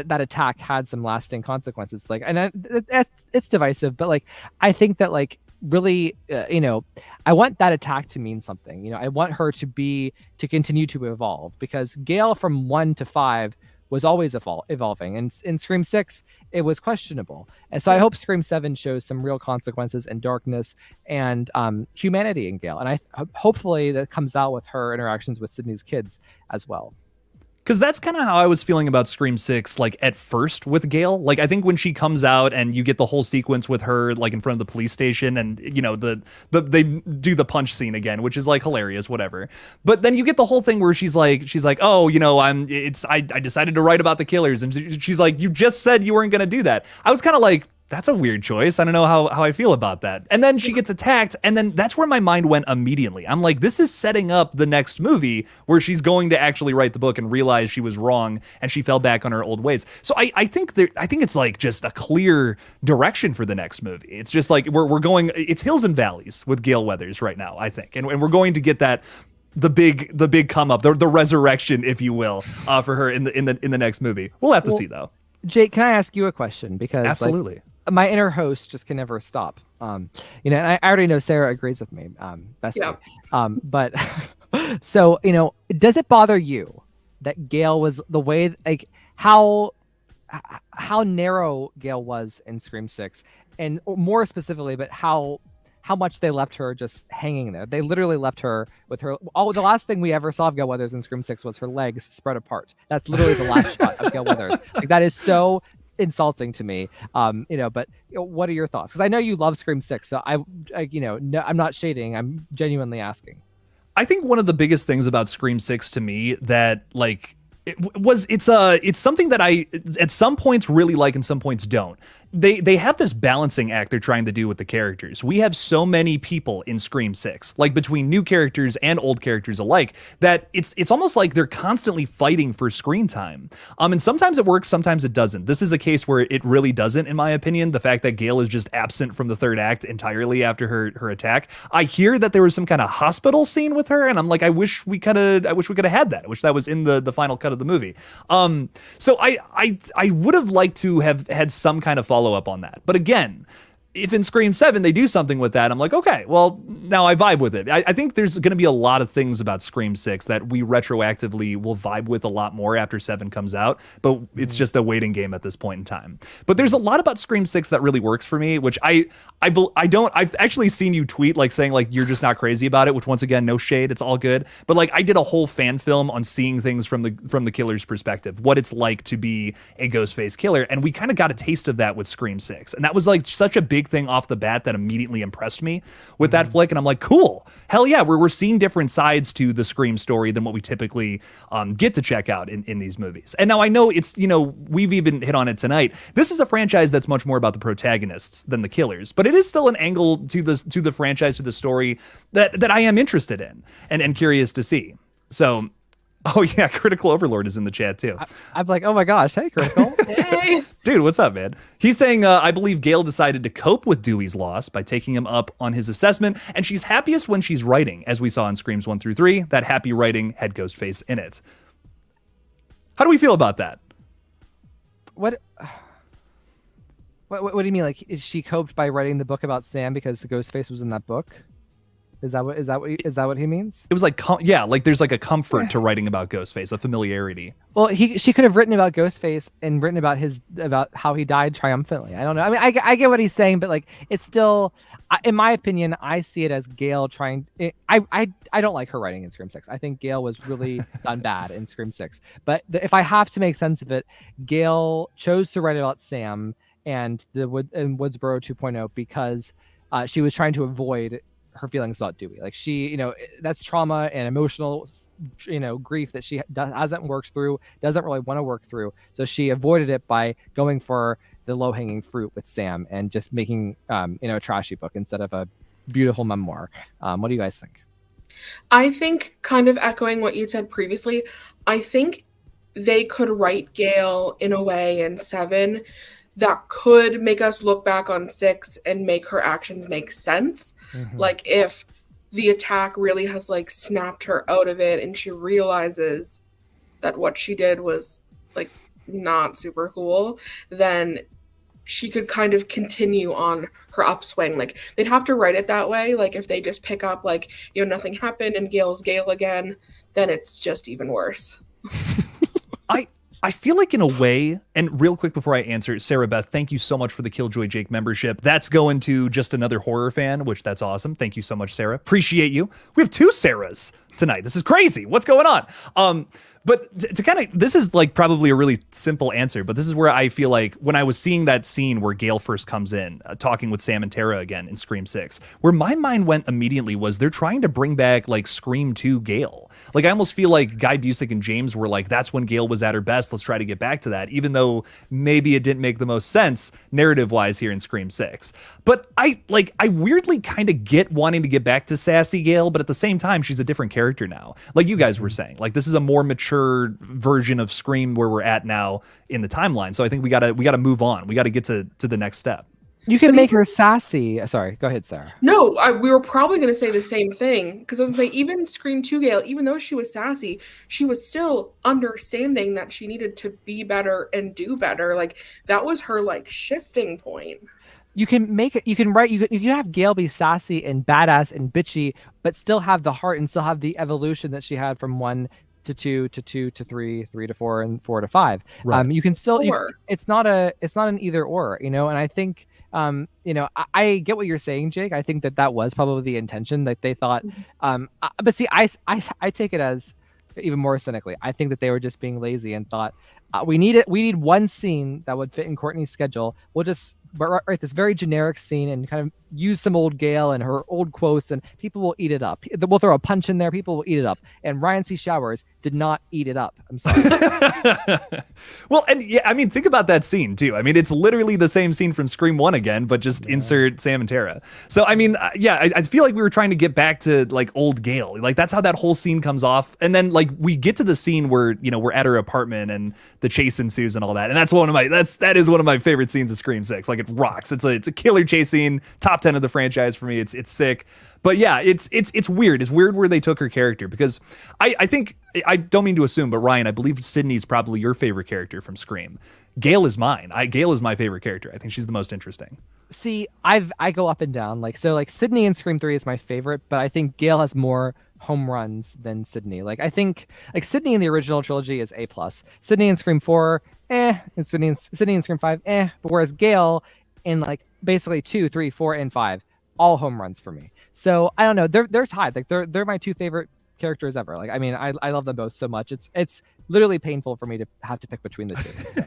attack had some lasting consequences. Like, and it's divisive, but like, I think that like really, I want that attack to mean something. I want her to continue to evolve, because Gail from 1 to 5 was always evolving, and in Scream 6 it was questionable. And so I hope Scream 7 shows some real consequences and darkness and humanity in Gail, and I hopefully that comes out with her interactions with Sydney's kids as well. Because that's kind of how I was feeling about Scream 6, like, at first with Gail. Like, I think when she comes out and you get the whole sequence with her, like, in front of the police station, and, they do the punch scene again, which is, like, hilarious, whatever. But then you get the whole thing where she's like, oh, I decided to write about the killers. And she's like, you just said you weren't going to do that. I was kind of like, that's a weird choice. I don't know how I feel about that. And then she gets attacked, and then that's where my mind went immediately. I'm like, this is setting up the next movie where she's going to actually write the book and realize she was wrong and she fell back on her old ways. So I think it's like just a clear direction for the next movie. It's just like we're going, it's hills and valleys with Gail Weathers right now, I think. And we're going to get that the big come up, the resurrection, if you will, for her in the next movie. We'll have to see though. Jake, can I ask you a question? Because absolutely. My inner host just can never stop. And I already know Sarah agrees with me, Bessie. Yeah. But so, does it bother you that Gail was the way, like how narrow Gail was in Scream 6, and more specifically, but how much they left her just hanging there? They literally left her with her. Oh, the last thing we ever saw of Gail Weathers in Scream 6 was her legs spread apart. That's literally the last shot of Gail Weathers. Like, that is so insulting to me. But what are your thoughts? Because I know you love Scream 6, so I'm not shading. I'm genuinely asking. I think one of the biggest things about Scream 6 to me that like it's something that I at some points really like and some points don't. They have this balancing act they're trying to do with the characters. We have so many people in Scream 6, like between new characters and old characters alike, that it's almost like they're constantly fighting for screen time. And sometimes it works, sometimes it doesn't. This is a case where it really doesn't, in my opinion. The fact that Gail is just absent from the third act entirely after her attack. I hear that there was some kind of hospital scene with her, and I'm like, I wish we could have had that. I wish that was in the final cut of the movie. So I would have liked to have had some kind of follow up on that. But again, if in Scream 7 they do something with that, I'm like, okay, well, now I vibe with it. I think there's going to be a lot of things about Scream 6 that we retroactively will vibe with a lot more after 7 comes out, but it's just a waiting game at this point in time. But there's a lot about Scream 6 that really works for me, which I've actually seen you tweet like saying like you're just not crazy about it, which once again, no shade, it's all good. But like I did a whole fan film on seeing things from the killer's perspective, what it's like to be a Ghostface killer, and we kind of got a taste of that with Scream 6, and that was like such a big thing off the bat that immediately impressed me with that flick. And I'm like, cool, hell yeah, we're seeing different sides to the Scream story than what we typically get to check out in these movies. And now I know it's, we've even hit on it tonight, this is a franchise that's much more about the protagonists than the killers, but it is still an angle to the franchise, to the story that I am interested in and curious to see. So oh yeah, Critical Overlord is in the chat too. I'm like, oh my gosh, hey Critical. Hey. Dude, what's up, man? He's saying, I believe Gail decided to cope with Dewey's loss by taking him up on his assessment, and she's happiest when she's writing, as we saw in Screams 1 through 3. That happy writing had Ghostface in it. How do we feel about that? What do you mean? Like, is she coped by writing the book about Sam because the Ghostface was in that book? Is that what he means? It was like, yeah, like there's like a comfort to writing about Ghostface, a familiarity. Well, she could have written about Ghostface and written about how he died triumphantly. I don't know. I mean, I get what he's saying, but like it's still, in my opinion, I see it as Gale trying. I don't like her writing in Scream 6. I think Gale was really done bad in Scream 6. But if I have to make sense of it, Gale chose to write about Sam and Woodsboro 2.0 because she was trying to avoid her feelings about Dewey. Like she, that's trauma and emotional, grief that she hasn't worked through, doesn't really want to work through. So she avoided it by going for the low hanging fruit with Sam and just making, a trashy book instead of a beautiful memoir. What do you guys think? I think, kind of echoing what you said previously, I think they could write Gale in a way in 7 that could make us look back on 6 and make her actions make sense. Mm-hmm. Like if the attack really has like snapped her out of it and she realizes that what she did was like not super cool, then she could kind of continue on her upswing. Like they'd have to write it that way. Like if they just pick up like, nothing happened and Gale's Gale again, then it's just even worse. I feel like in a way, and real quick before I answer, Sarah Beth, thank you so much for the Killjoy Jake membership. That's going to just another horror fan, which that's awesome. Thank you so much, Sarah. Appreciate you. We have 2 Sarahs tonight. This is crazy. What's going on? But to kind of, this is like probably a really simple answer, but this is where I feel like when I was seeing that scene where Gale first comes in, talking with Sam and Tara again in Scream 6, where my mind went immediately was they're trying to bring back like Scream 2 Gale. Like I almost feel like Guy Busick and James were like, that's when Gale was at her best. Let's try to get back to that, even though maybe it didn't make the most sense narrative wise here in Scream 6. But I weirdly kind of get wanting to get back to sassy Gale, but at the same time, she's a different character now. Like you guys were saying, like this is a more mature version of Scream where we're at now in the timeline. So I think we gotta move on. We gotta get to the next step. You can make her sassy. Sorry, go ahead, Sarah. No, we were probably going to say the same thing because I was like, even Scream 2 Gale, even though she was sassy, she was still understanding that she needed to be better and do better. Like that was her like shifting point. You can make it. You can have Gale be sassy and badass and bitchy, but still have the heart and still have the evolution that she had from 1 to 2 to 2 to 3, 3 to 4, and 4 to 5. Right. You can still. It's not an either or, and I think. I get what you're saying, Jake. I think that was probably the intention that they thought. But see, I take it as even more cynically. I think that they were just being lazy and thought we need one scene that would fit in Courtney's schedule. We'll just write this very generic scene and kind of use some old Gale and her old quotes, and people will eat it up. We'll throw a punch in there, people will eat it up. And Ryan C. Showers did not eat it up. I'm sorry. Well, and yeah, I mean, think about that scene too. I mean, it's literally the same scene from Scream 1 again, but just insert Sam and Tara. So I mean, I feel like we were trying to get back to like old Gale. Like that's how that whole scene comes off. And then like we get to the scene where, we're at her apartment and the chase ensues and all that. And that is one of my favorite scenes of Scream 6. Like it rocks. It's a killer chase scene, top 10 of the franchise for me. It's sick. But yeah, it's weird. It's weird where they took her character because I think, I don't mean to assume, but Ryan, I believe Sydney's probably your favorite character from Scream. Gale is mine. Gale is my favorite character. I think she's the most interesting. See, I go up and down. Like Sydney in Scream 3 is my favorite, but I think Gale has more home runs than Sydney. Like I think like Sydney in the original trilogy is A+. Sydney in Scream 4, and Sydney in Scream 5, But whereas Gale in like basically 2, 3, 4, and 5, all home runs for me. So I don't know. They're tied. Like they're my 2 favorite characters ever. Like I mean, I love them both so much. It's literally painful for me to have to pick between the 2. So,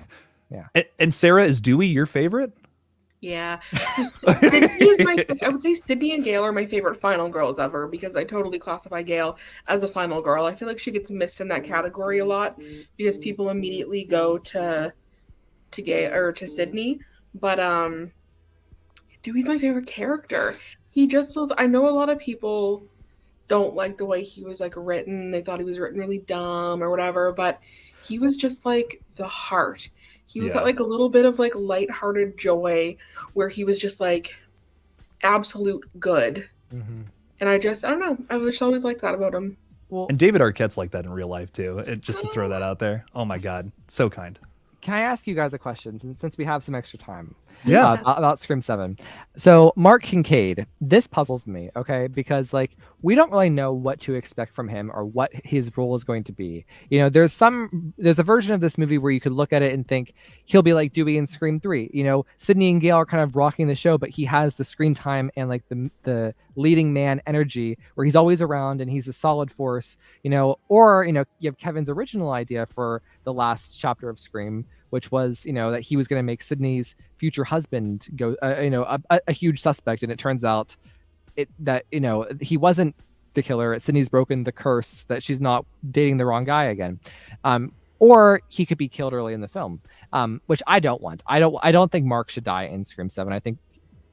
yeah. And Sarah, is Dewey your favorite? Yeah. So I would say Sydney and Gale are my favorite final girls ever because I totally classify Gale as a final girl. I feel like she gets missed in that category a lot because people immediately go to Gale or to Sydney. But Dewey's my favorite character. He just was. I know a lot of people don't like the way he was like written. They thought he was written really dumb or whatever, but he was just like the heart. He was like a little bit of like lighthearted joy where he was just like absolute good. Mm-hmm. And I don't know. I just always liked that about him. Well, and David Arquette's like that in real life too. Just to throw that out there. Oh my God. So kind. can I ask you guys a question since we have some extra time? Yeah. About Scream 7. So Mark Kincaid, this puzzles me, okay? Because like we don't really know what to expect from him or what his role is going to be. You know, there's a version of this movie where you could look at it and think he'll be like Dewey in Scream 3. You know, Sidney and Gale are kind of rocking the show, but he has the screen time and like the leading man energy where he's always around and he's a solid force, you know. Or, you know, you have Kevin's original idea for the last chapter of Scream, which was, you know, that he was going to make Sidney's future husband go, you know, a huge suspect. And it turns out that, you know, he wasn't the killer. Sidney's broken the curse that she's not dating the wrong guy again. Or he could be killed early in the film, which I don't want. I don't think Mark should die in Scream 7. I think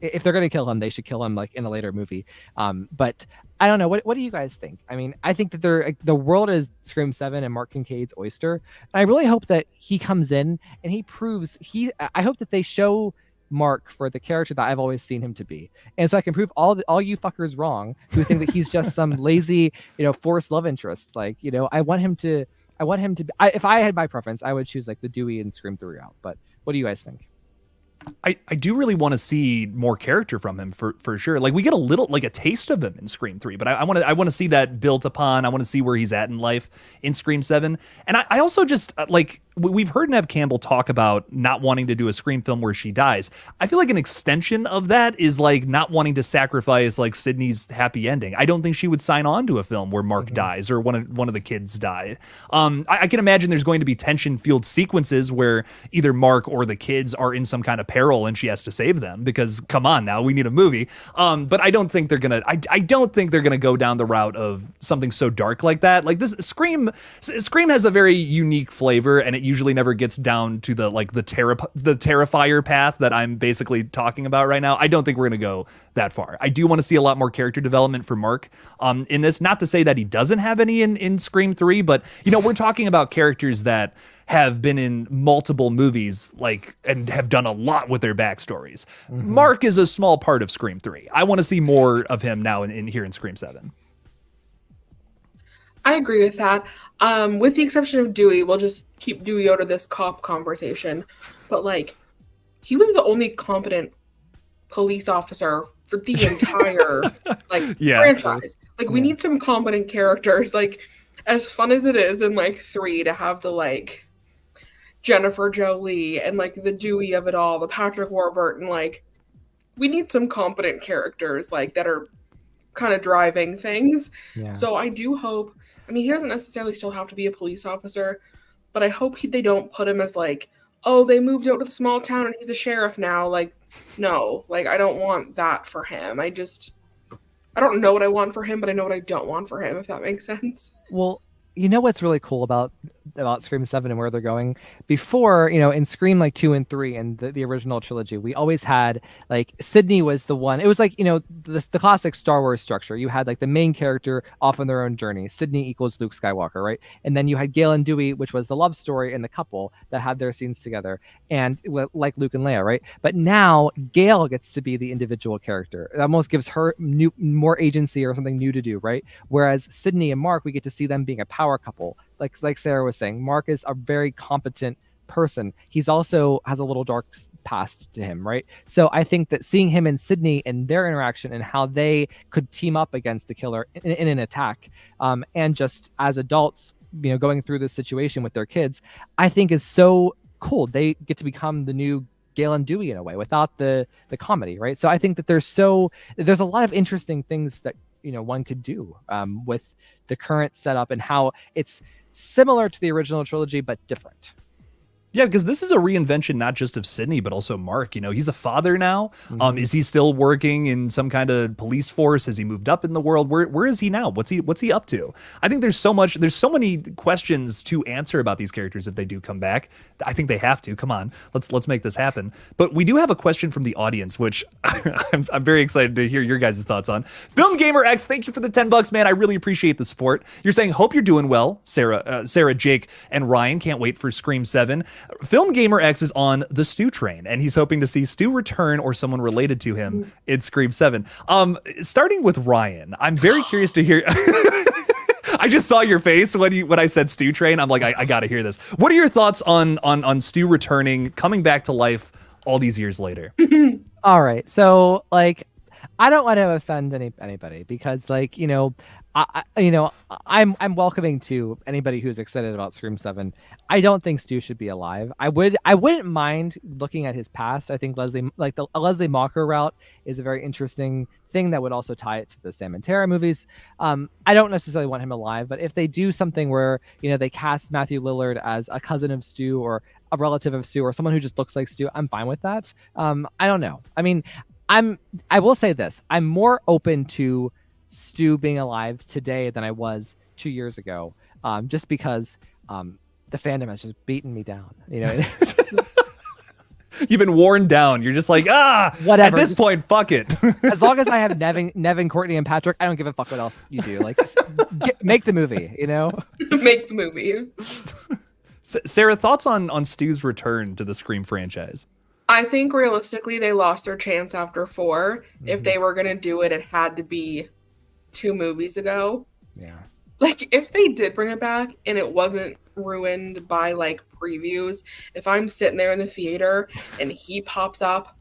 if they're going to kill him, they should kill him like in a later movie. But I don't know. What do you guys think? I mean, I think that the world is Scream 7 and Mark Kincaid's oyster. And I really hope that he comes in and he proves I hope that they show Mark for the character that I've always seen him to be. And so I can prove all you fuckers wrong who think that he's just some lazy, you know, forced love interest. Like, you know, I want him to if I had my preference, I would choose like the Dewey and Scream 3 route. But what do you guys think? I do really want to see more character from him for sure. Like we get a little, like a taste of him in Scream 3, but I want to see that built upon. I want to see where he's at in life in Scream 7. And I also just like, we've heard Neve Campbell talk about not wanting to do a Scream film where she dies. I feel like an extension of that is like not wanting to sacrifice like Sidney's happy ending. I don't think she would sign on to a film where Mark dies or one of the kids die. I can imagine there's going to be tension-filled sequences where either Mark or the kids are in some kind of peril and she has to save them because come on now, we need a movie. But I don't think they're gonna. I don't think they're gonna go down the route of something so dark like that. Like this Scream has a very unique flavor, and it usually never gets down to the Terrifier path that I'm basically talking about right now. I don't think we're gonna go that far. I do want to see a lot more character development for Mark in this. Not to say that he doesn't have any in Scream 3, but you know, we're talking about characters that have been in multiple movies, like, and have done a lot with their backstories. Mark is a small part of Scream 3. I want to see more of him now in here in Scream 7. I agree with that. With the exception of Dewey, we'll just keep Dewey out of this cop conversation. But like, he was the only competent police officer for the entire franchise. Like, we need some competent characters. Like, as fun as it is in like 3 to have the like Jennifer Jolie and like the Dewey of it all, the Patrick Warburton, like we need some competent characters like that are kind of driving things. Yeah. So I do hope. I mean, he doesn't necessarily still have to be a police officer, but I hope they don't put him as like, oh, they moved out to the small town and he's the sheriff now. Like, no, like I don't want that for him. I don't know what I want for him, but I know what I don't want for him, if that makes sense. Well, you know what's really cool about Scream 7 and where they're going? Before, you know, in Scream like 2 and 3 and the original trilogy, we always had like Sidney was the one. It was like, you know, the classic Star Wars structure. You had like the main character off on their own journey. Sidney equals Luke Skywalker, right? And then you had Gale and Dewey, which was the love story and the couple that had their scenes together, and like Luke and Leia, right? But now Gale gets to be the individual character. It almost gives her more agency or something new to do, right? Whereas Sidney and Mark, we get to see them being a power couple. Like Sarah was saying, Mark is a very competent person. He's also has a little dark past to him, right? So I think that seeing him and Sidney and their interaction and how they could team up against the killer in an attack, and just as adults, you know, going through this situation with their kids, I think is so cool. They get to become the new Gale and Dewey in a way without the comedy, right? So I think that there's a lot of interesting things that, you know, one could do with the current setup and how it's similar to the original trilogy but different. Yeah, because this is a reinvention not just of Sidney, but also Mark. You know, he's a father now. Is he still working in some kind of police force? Has he moved up in the world? Where is he now? What's he up to? I think there's so many questions to answer about these characters if they do come back. I think they have to. Come on, let's make this happen. But we do have a question from the audience, which I'm very excited to hear your guys' thoughts on. Film Gamer X, thank you for the $10, man. I really appreciate the support. You're saying, hope you're doing well, Sarah, Jake, and Ryan. Can't wait for Scream 7. Film Gamer X is on the Stu train, and he's hoping to see Stu return or someone related to him in Scream 7. Starting with Ryan, I'm very curious to hear. I just saw your face when I said Stu Train. I'm like, I gotta hear this. What are your thoughts on Stu returning, coming back to life all these years later? All right, so like, I don't want to offend anybody because, like, I'm welcoming to anybody who's excited about Scream 7. I don't think Stu should be alive. I wouldn't mind looking at his past. I think Leslie Leslie Mocker route is a very interesting thing that would also tie it to the Sam and Tara movies. I don't necessarily want him alive, but if they do something where they cast Matthew Lillard as a cousin of Stu or a relative of Stu or someone who just looks like Stu, I'm fine with that. I don't know. I mean, I will say this. I'm more open to Stu being alive today than I was 2 years ago, just because the fandom has just beaten me down. You've been worn down. You're just like, whatever. At this point, fuck it. As long as I have Nevin, Courtney, and Patrick, I don't give a fuck what else you do. Like, just make the movie, Make the movie. Sarah, thoughts on Stu's return to the Scream franchise? I think realistically they lost their chance after 4. Mm-hmm. If they were going to do it, it had to be 2 movies ago. Yeah. Like, if they did bring it back and it wasn't ruined by, like, previews, if I'm sitting there in the theater and he pops up,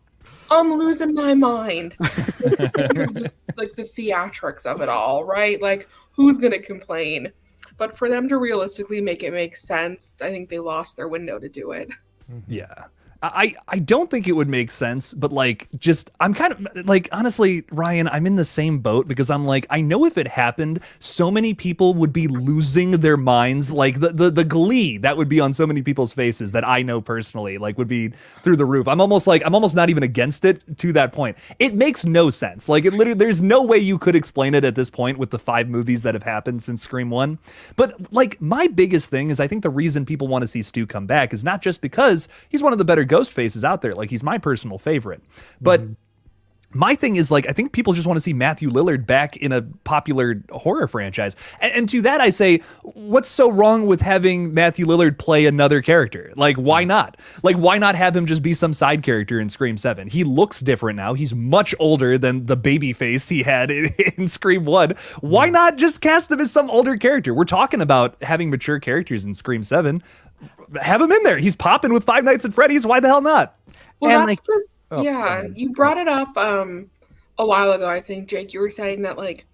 I'm losing my mind. Just, like, the theatrics of it all, right? Like, who's going to complain? But for them to realistically make it make sense, I think they lost their window to do it. Yeah. I don't think it would make sense, but like, just, I'm kind of like, honestly, Ryan, I'm in the same boat because I'm like, I know if it happened, so many people would be losing their minds. Like the glee that would be on so many people's faces that I know personally, like, would be through the roof. I'm almost not even against it to that point. It makes no sense. Like, it literally, there's no way you could explain it at this point with the 5 movies that have happened since Scream 1. But like, my biggest thing is I think the reason people want to see Stu come back is not just because he's one of the better ghost faces out there. Like, he's my personal favorite. But my thing is, like, I think people just want to see Matthew Lillard back in a popular horror franchise. And to that I say, what's so wrong with having Matthew Lillard play another character? Like, why not? Like, why not have him just be some side character in Scream 7? He looks different now. He's much older than the baby face he had in Scream 1. Why not just cast him as some older character? We're talking about having mature characters in Scream 7. Have him in there. He's popping with Five Nights at Freddy's. Why the hell not? Well, that's you brought it up a while ago, I think, Jake. You were saying that, like,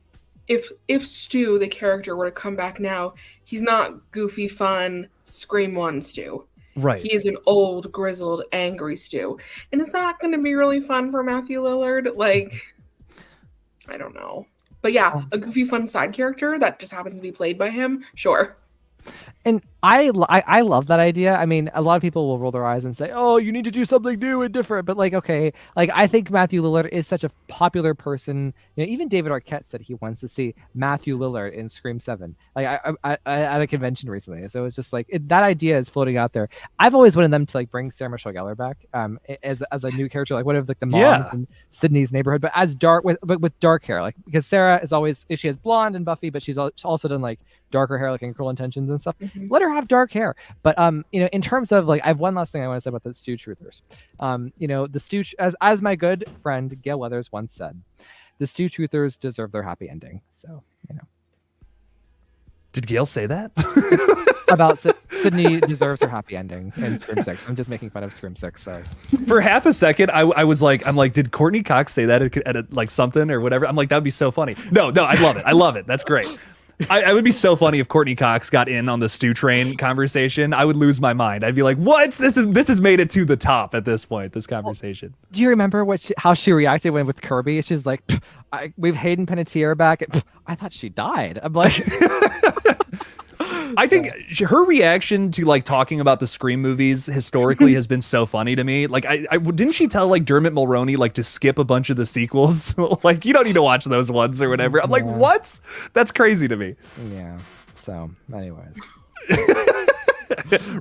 if Stu, the character, were to come back now, he's not goofy, fun Scream 1 Stu. Right. He is an old, grizzled, angry Stu. And it's not going to be really fun for Matthew Lillard. Like, I don't know. But yeah, a goofy, fun side character that just happens to be played by him, sure. And I love that idea. I mean, a lot of people will roll their eyes and say, "Oh, you need to do something new and different." But like, okay, like, I think Matthew Lillard is such a popular person. Even David Arquette said he wants to see Matthew Lillard in Scream 7. Like, I at a convention recently, so it's just like that idea is floating out there. I've always wanted them to, like, bring Sarah Michelle Gellar back as a new character, like one of, like, the moms in Sydney's Neighborhood, but as dark with dark hair, like, because Sarah is always, she has blonde and Buffy, but she's also done, like, darker hair, like in Cruel Intentions and stuff. Let her have dark hair. But in terms of, like, I have one last thing I want to say about the Stu Truthers. The Stu, as my good friend Gail Weathers once said, the Stu Truthers deserve their happy ending. So, Did Gail say that? About Sydney deserves her happy ending in Scream 6. I'm just making fun of Scream 6. Sorry. For half a second, I was like, did Courtney Cox say that at like something or whatever? I'm like, that would be so funny. No, I love it. I love it. That's great. I would be so funny if Courtney Cox got in on the Stu Train conversation. I would lose my mind. I'd be like, what? This has made it to the top at this point, this conversation. Do you remember how she reacted when with Kirby? She's like, we've Hayden Panettiere back. I thought she died. I'm like... I think her reaction to, like, talking about the Scream movies historically has been so funny to me. Like, I didn't she tell, like, Dermot Mulroney, like, to skip a bunch of the sequels? Like, you don't need to watch those ones or whatever. I'm like, what? That's crazy to me. Yeah. So, anyways.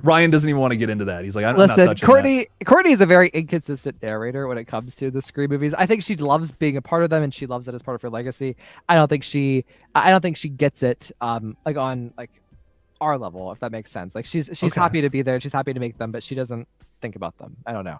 Ryan doesn't even want to get into that. He's like, I'm not touching that. Courtney is a very inconsistent narrator when it comes to the Scream movies. I think she loves being a part of them, and she loves it as part of her legacy. I don't think she gets it like on, like, our level, if that makes sense. Like, she's happy to be there, she's happy to make them, but she doesn't think about them. I don't know.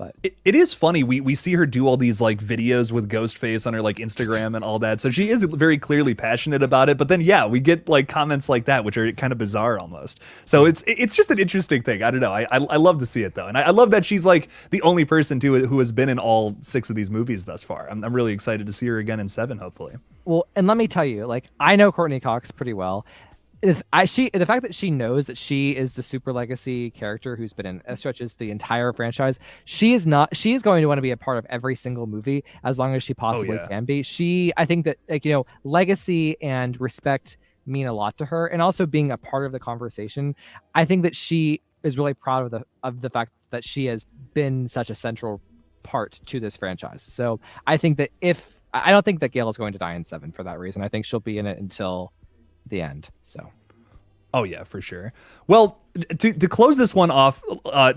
But it is funny. We see her do all these like videos with Ghostface on her like Instagram and all that. So she is very clearly passionate about it. But then yeah, we get like comments like that, which are kind of bizarre almost. So it's just an interesting thing. I don't know. I love to see it though, and I love that she's like the only person too who has been in all 6 of these movies thus far. I'm really excited to see her again in 7, hopefully. Well, and let me tell you, like, I know Courtney Cox pretty well. The fact that she knows that she is the super legacy character who's been in stretches the entire franchise, she is going to want to be a part of every single movie as long as she possibly can be. I think that, like, you know, legacy and respect mean a lot to her, and also being a part of the conversation. I think that she is really proud of the fact that she has been such a central part to this franchise. So I think that I don't think that Gail is going to die in 7 for that reason. I think she'll be in it until the end. So oh yeah, for sure. Well, to close this one off,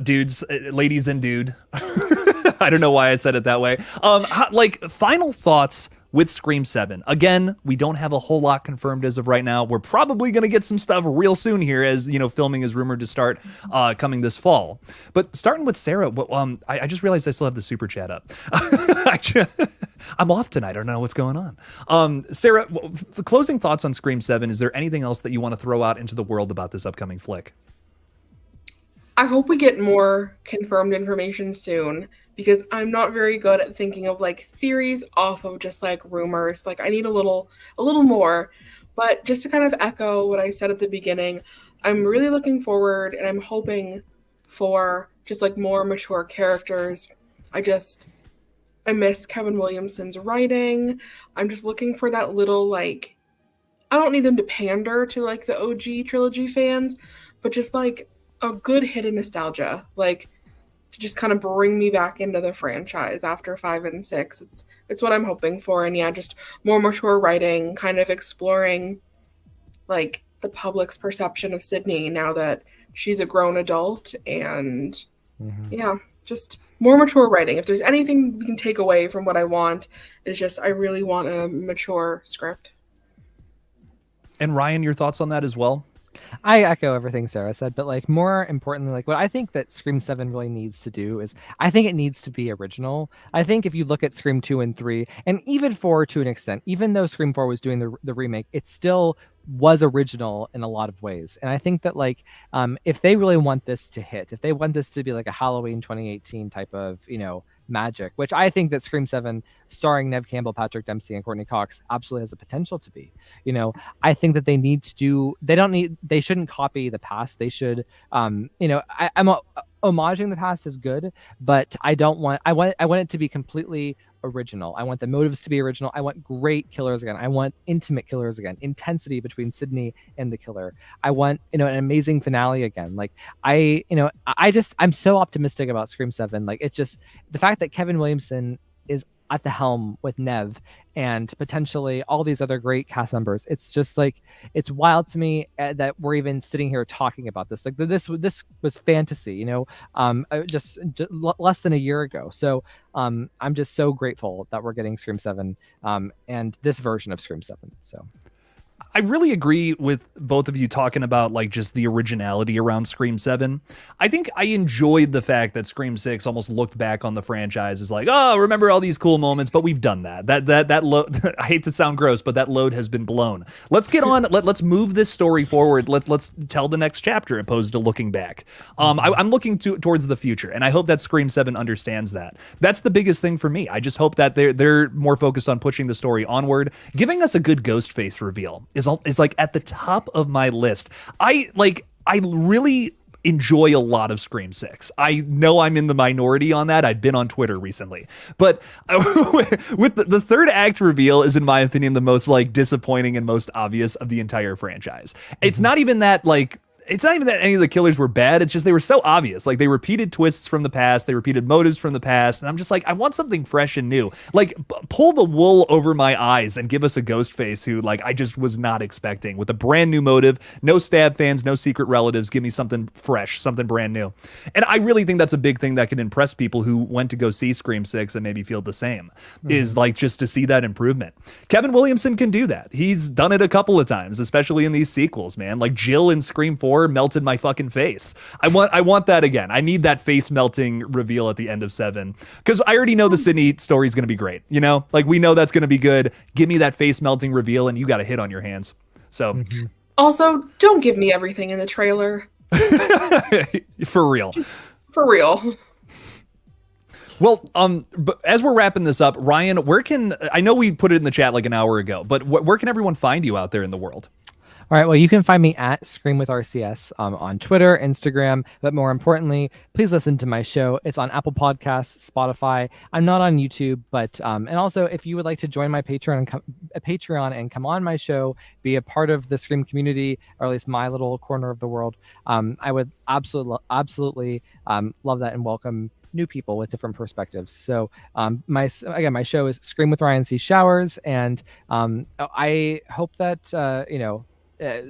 dudes, ladies and dude, I don't know why I said it that way. Like, final thoughts with Scream 7. Again, we don't have a whole lot confirmed as of right now. We're probably going to get some stuff real soon here, as, you know, filming is rumored to start coming this fall. But starting with Sarah, I just realized I still have the super chat up. I'm off tonight. I don't know what's going on. Sarah, the closing thoughts on Scream 7. Is there anything else that you want to throw out into the world about this upcoming flick? I hope we get more confirmed information soon, because I'm not very good at thinking of like theories off of just like rumors. Like, I need a little more. But just to kind of echo what I said at the beginning, I'm really looking forward, and I'm hoping for just like more mature characters. I miss Kevin Williamson's writing. I'm just looking for that little, like, I don't need them to pander to like the OG trilogy fans, but just like a good hit of nostalgia, like, to just kind of bring me back into the franchise after 5 and 6. It's what I'm hoping for. And yeah, just more mature writing, kind of exploring like the public's perception of Sydney now that she's a grown adult, and yeah, just more mature writing. If there's anything we can take away from what I want, is just I really want a mature script. And Ryan, your thoughts on that as well? I echo everything Sarah said, but like, more importantly, like, what I think that Scream 7 really needs to do is, I think it needs to be original. I think if you look at Scream 2 and 3, and even 4 to an extent, even though Scream 4 was doing the remake, it still was original in a lot of ways. And I think that, like, if they really want this to hit, if they want this to be like a Halloween 2018 type of, you know, magic, which I think that Scream 7 starring Neve Campbell, Patrick Dempsey, and Courtney Cox absolutely has the potential to be, you know, I think that they shouldn't copy the past. They should, you know, homaging the past is good, but I want it to be completely original. I want the motives to be original. I want great killers again. I want intimate killers again. Intensity between Sydney and the killer. I want, you know, an amazing finale again. Like, I'm so optimistic about Scream 7. Like, it's just the fact that Kevin Williamson is at the helm with Neve and potentially all these other great cast members. It's just like, it's wild to me that we're even sitting here talking about this. Like, this was fantasy, you know, just less than a year ago. So I'm just so grateful that we're getting Scream 7 and this version of Scream 7. So I really agree with both of you talking about like just the originality around Scream 7. I think I enjoyed the fact that Scream 6 almost looked back on the franchise as like, oh, remember all these cool moments, but we've done that. That load, I hate to sound gross, but that load has been blown. Let's get on. Let's move this story forward. Let's tell the next chapter opposed to looking back. I'm looking towards the future, and I hope that Scream 7 understands that. That's the biggest thing for me. I just hope that they're more focused on pushing the story onward, giving us a good Ghostface reveal is like at the top of my list. I really enjoy a lot of Scream 6. I know I'm in the minority on that. I've been on Twitter recently. But with the third act reveal is, in my opinion, the most like disappointing and most obvious of the entire franchise. It's not even that like it's not even that any of the killers were bad. It's just they were so obvious. Like, they repeated twists from the past. They repeated motives from the past. And I'm just like, I want something fresh and new. Like, pull the wool over my eyes and give us a Ghostface who, like, I just was not expecting. With a brand new motive, no stab fans, no secret relatives. Give me something fresh, something brand new. And I really think that's a big thing that can impress people who went to go see Scream 6 and maybe feel the same, is like just to see that improvement. Kevin Williamson can do that. He's done it a couple of times, especially in these sequels, man. Like Jill in Scream 4 before melted my fucking face. I want that again. I need that face melting reveal at the end of 7 because I already know the Sydney story is going to be great. You know, like we know that's going to be good. Give me that face melting reveal, and you got a hit on your hands. So, Also, don't give me everything in the trailer. for real. For real. Well, but as we're wrapping this up, Ryan, I know we put it in the chat like an hour ago, but where can everyone find you out there in the world? All right. Well, you can find me at Scream with RCS on Twitter, Instagram, but more importantly, please listen to my show. It's on Apple Podcasts, Spotify. I'm not on YouTube, but and also if you would like to join my Patreon and come on my show, be a part of the Scream community, or at least my little corner of the world, I would absolutely love that and welcome new people with different perspectives. So my show is Scream with Ryan C. Showers, and I hope that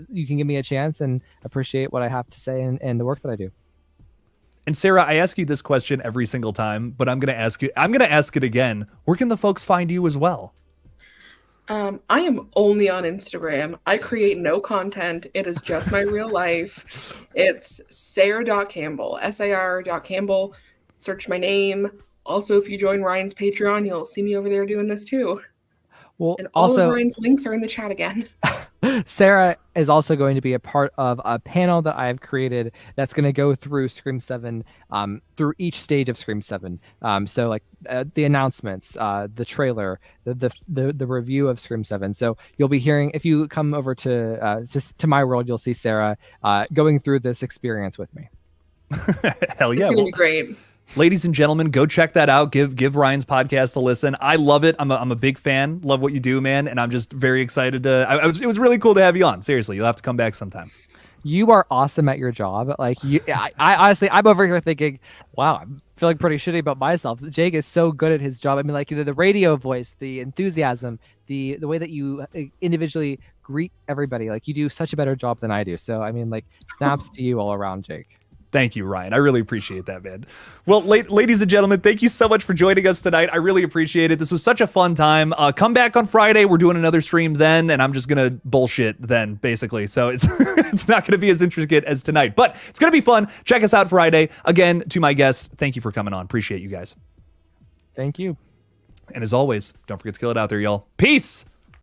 you can give me a chance and appreciate what I have to say and the work that I do. And Sarah, I ask you this question every single time, but I'm going to ask it again. Where can the folks find you as well? I am only on Instagram. I create no content. It is just my real life. It's Sarah.Campbell, SAR.Campbell. Search my name. Also, if you join Ryan's Patreon, you'll see me over there doing this too. Well, and all of Ryan's links are in the chat again. Sarah is also going to be a part of a panel that I've created that's going to go through Scream 7, through each stage of Scream 7. So like the announcements, the trailer, the review of Scream 7. So you'll be hearing, if you come over to my world, you'll see Sarah going through this experience with me. Hell yeah. It's going to be great. Ladies and gentlemen, go check that out. Give Ryan's podcast a listen. I love it. I'm a big fan. Love what you do, man. And I'm just very excited it was really cool to have you on. Seriously, you'll have to come back sometime. You are awesome at your job. Like I honestly, I'm over here thinking, wow, I'm feeling pretty shitty about myself. Jake is so good at his job. I mean, like the radio voice, the enthusiasm, the way that you individually greet everybody. Like you do such a better job than I do. So I mean, like snaps to you all around, Jake. Thank you, Ryan. I really appreciate that, man. Well, ladies and gentlemen, thank you so much for joining us tonight. I really appreciate it. This was such a fun time. Come back on Friday. We're doing another stream then, and I'm just going to bullshit then, basically. So it's it's not going to be as intricate as tonight, but it's going to be fun. Check us out Friday. Again, to my guests, thank you for coming on. Appreciate you guys. Thank you. And as always, don't forget to kill it out there, y'all. Peace!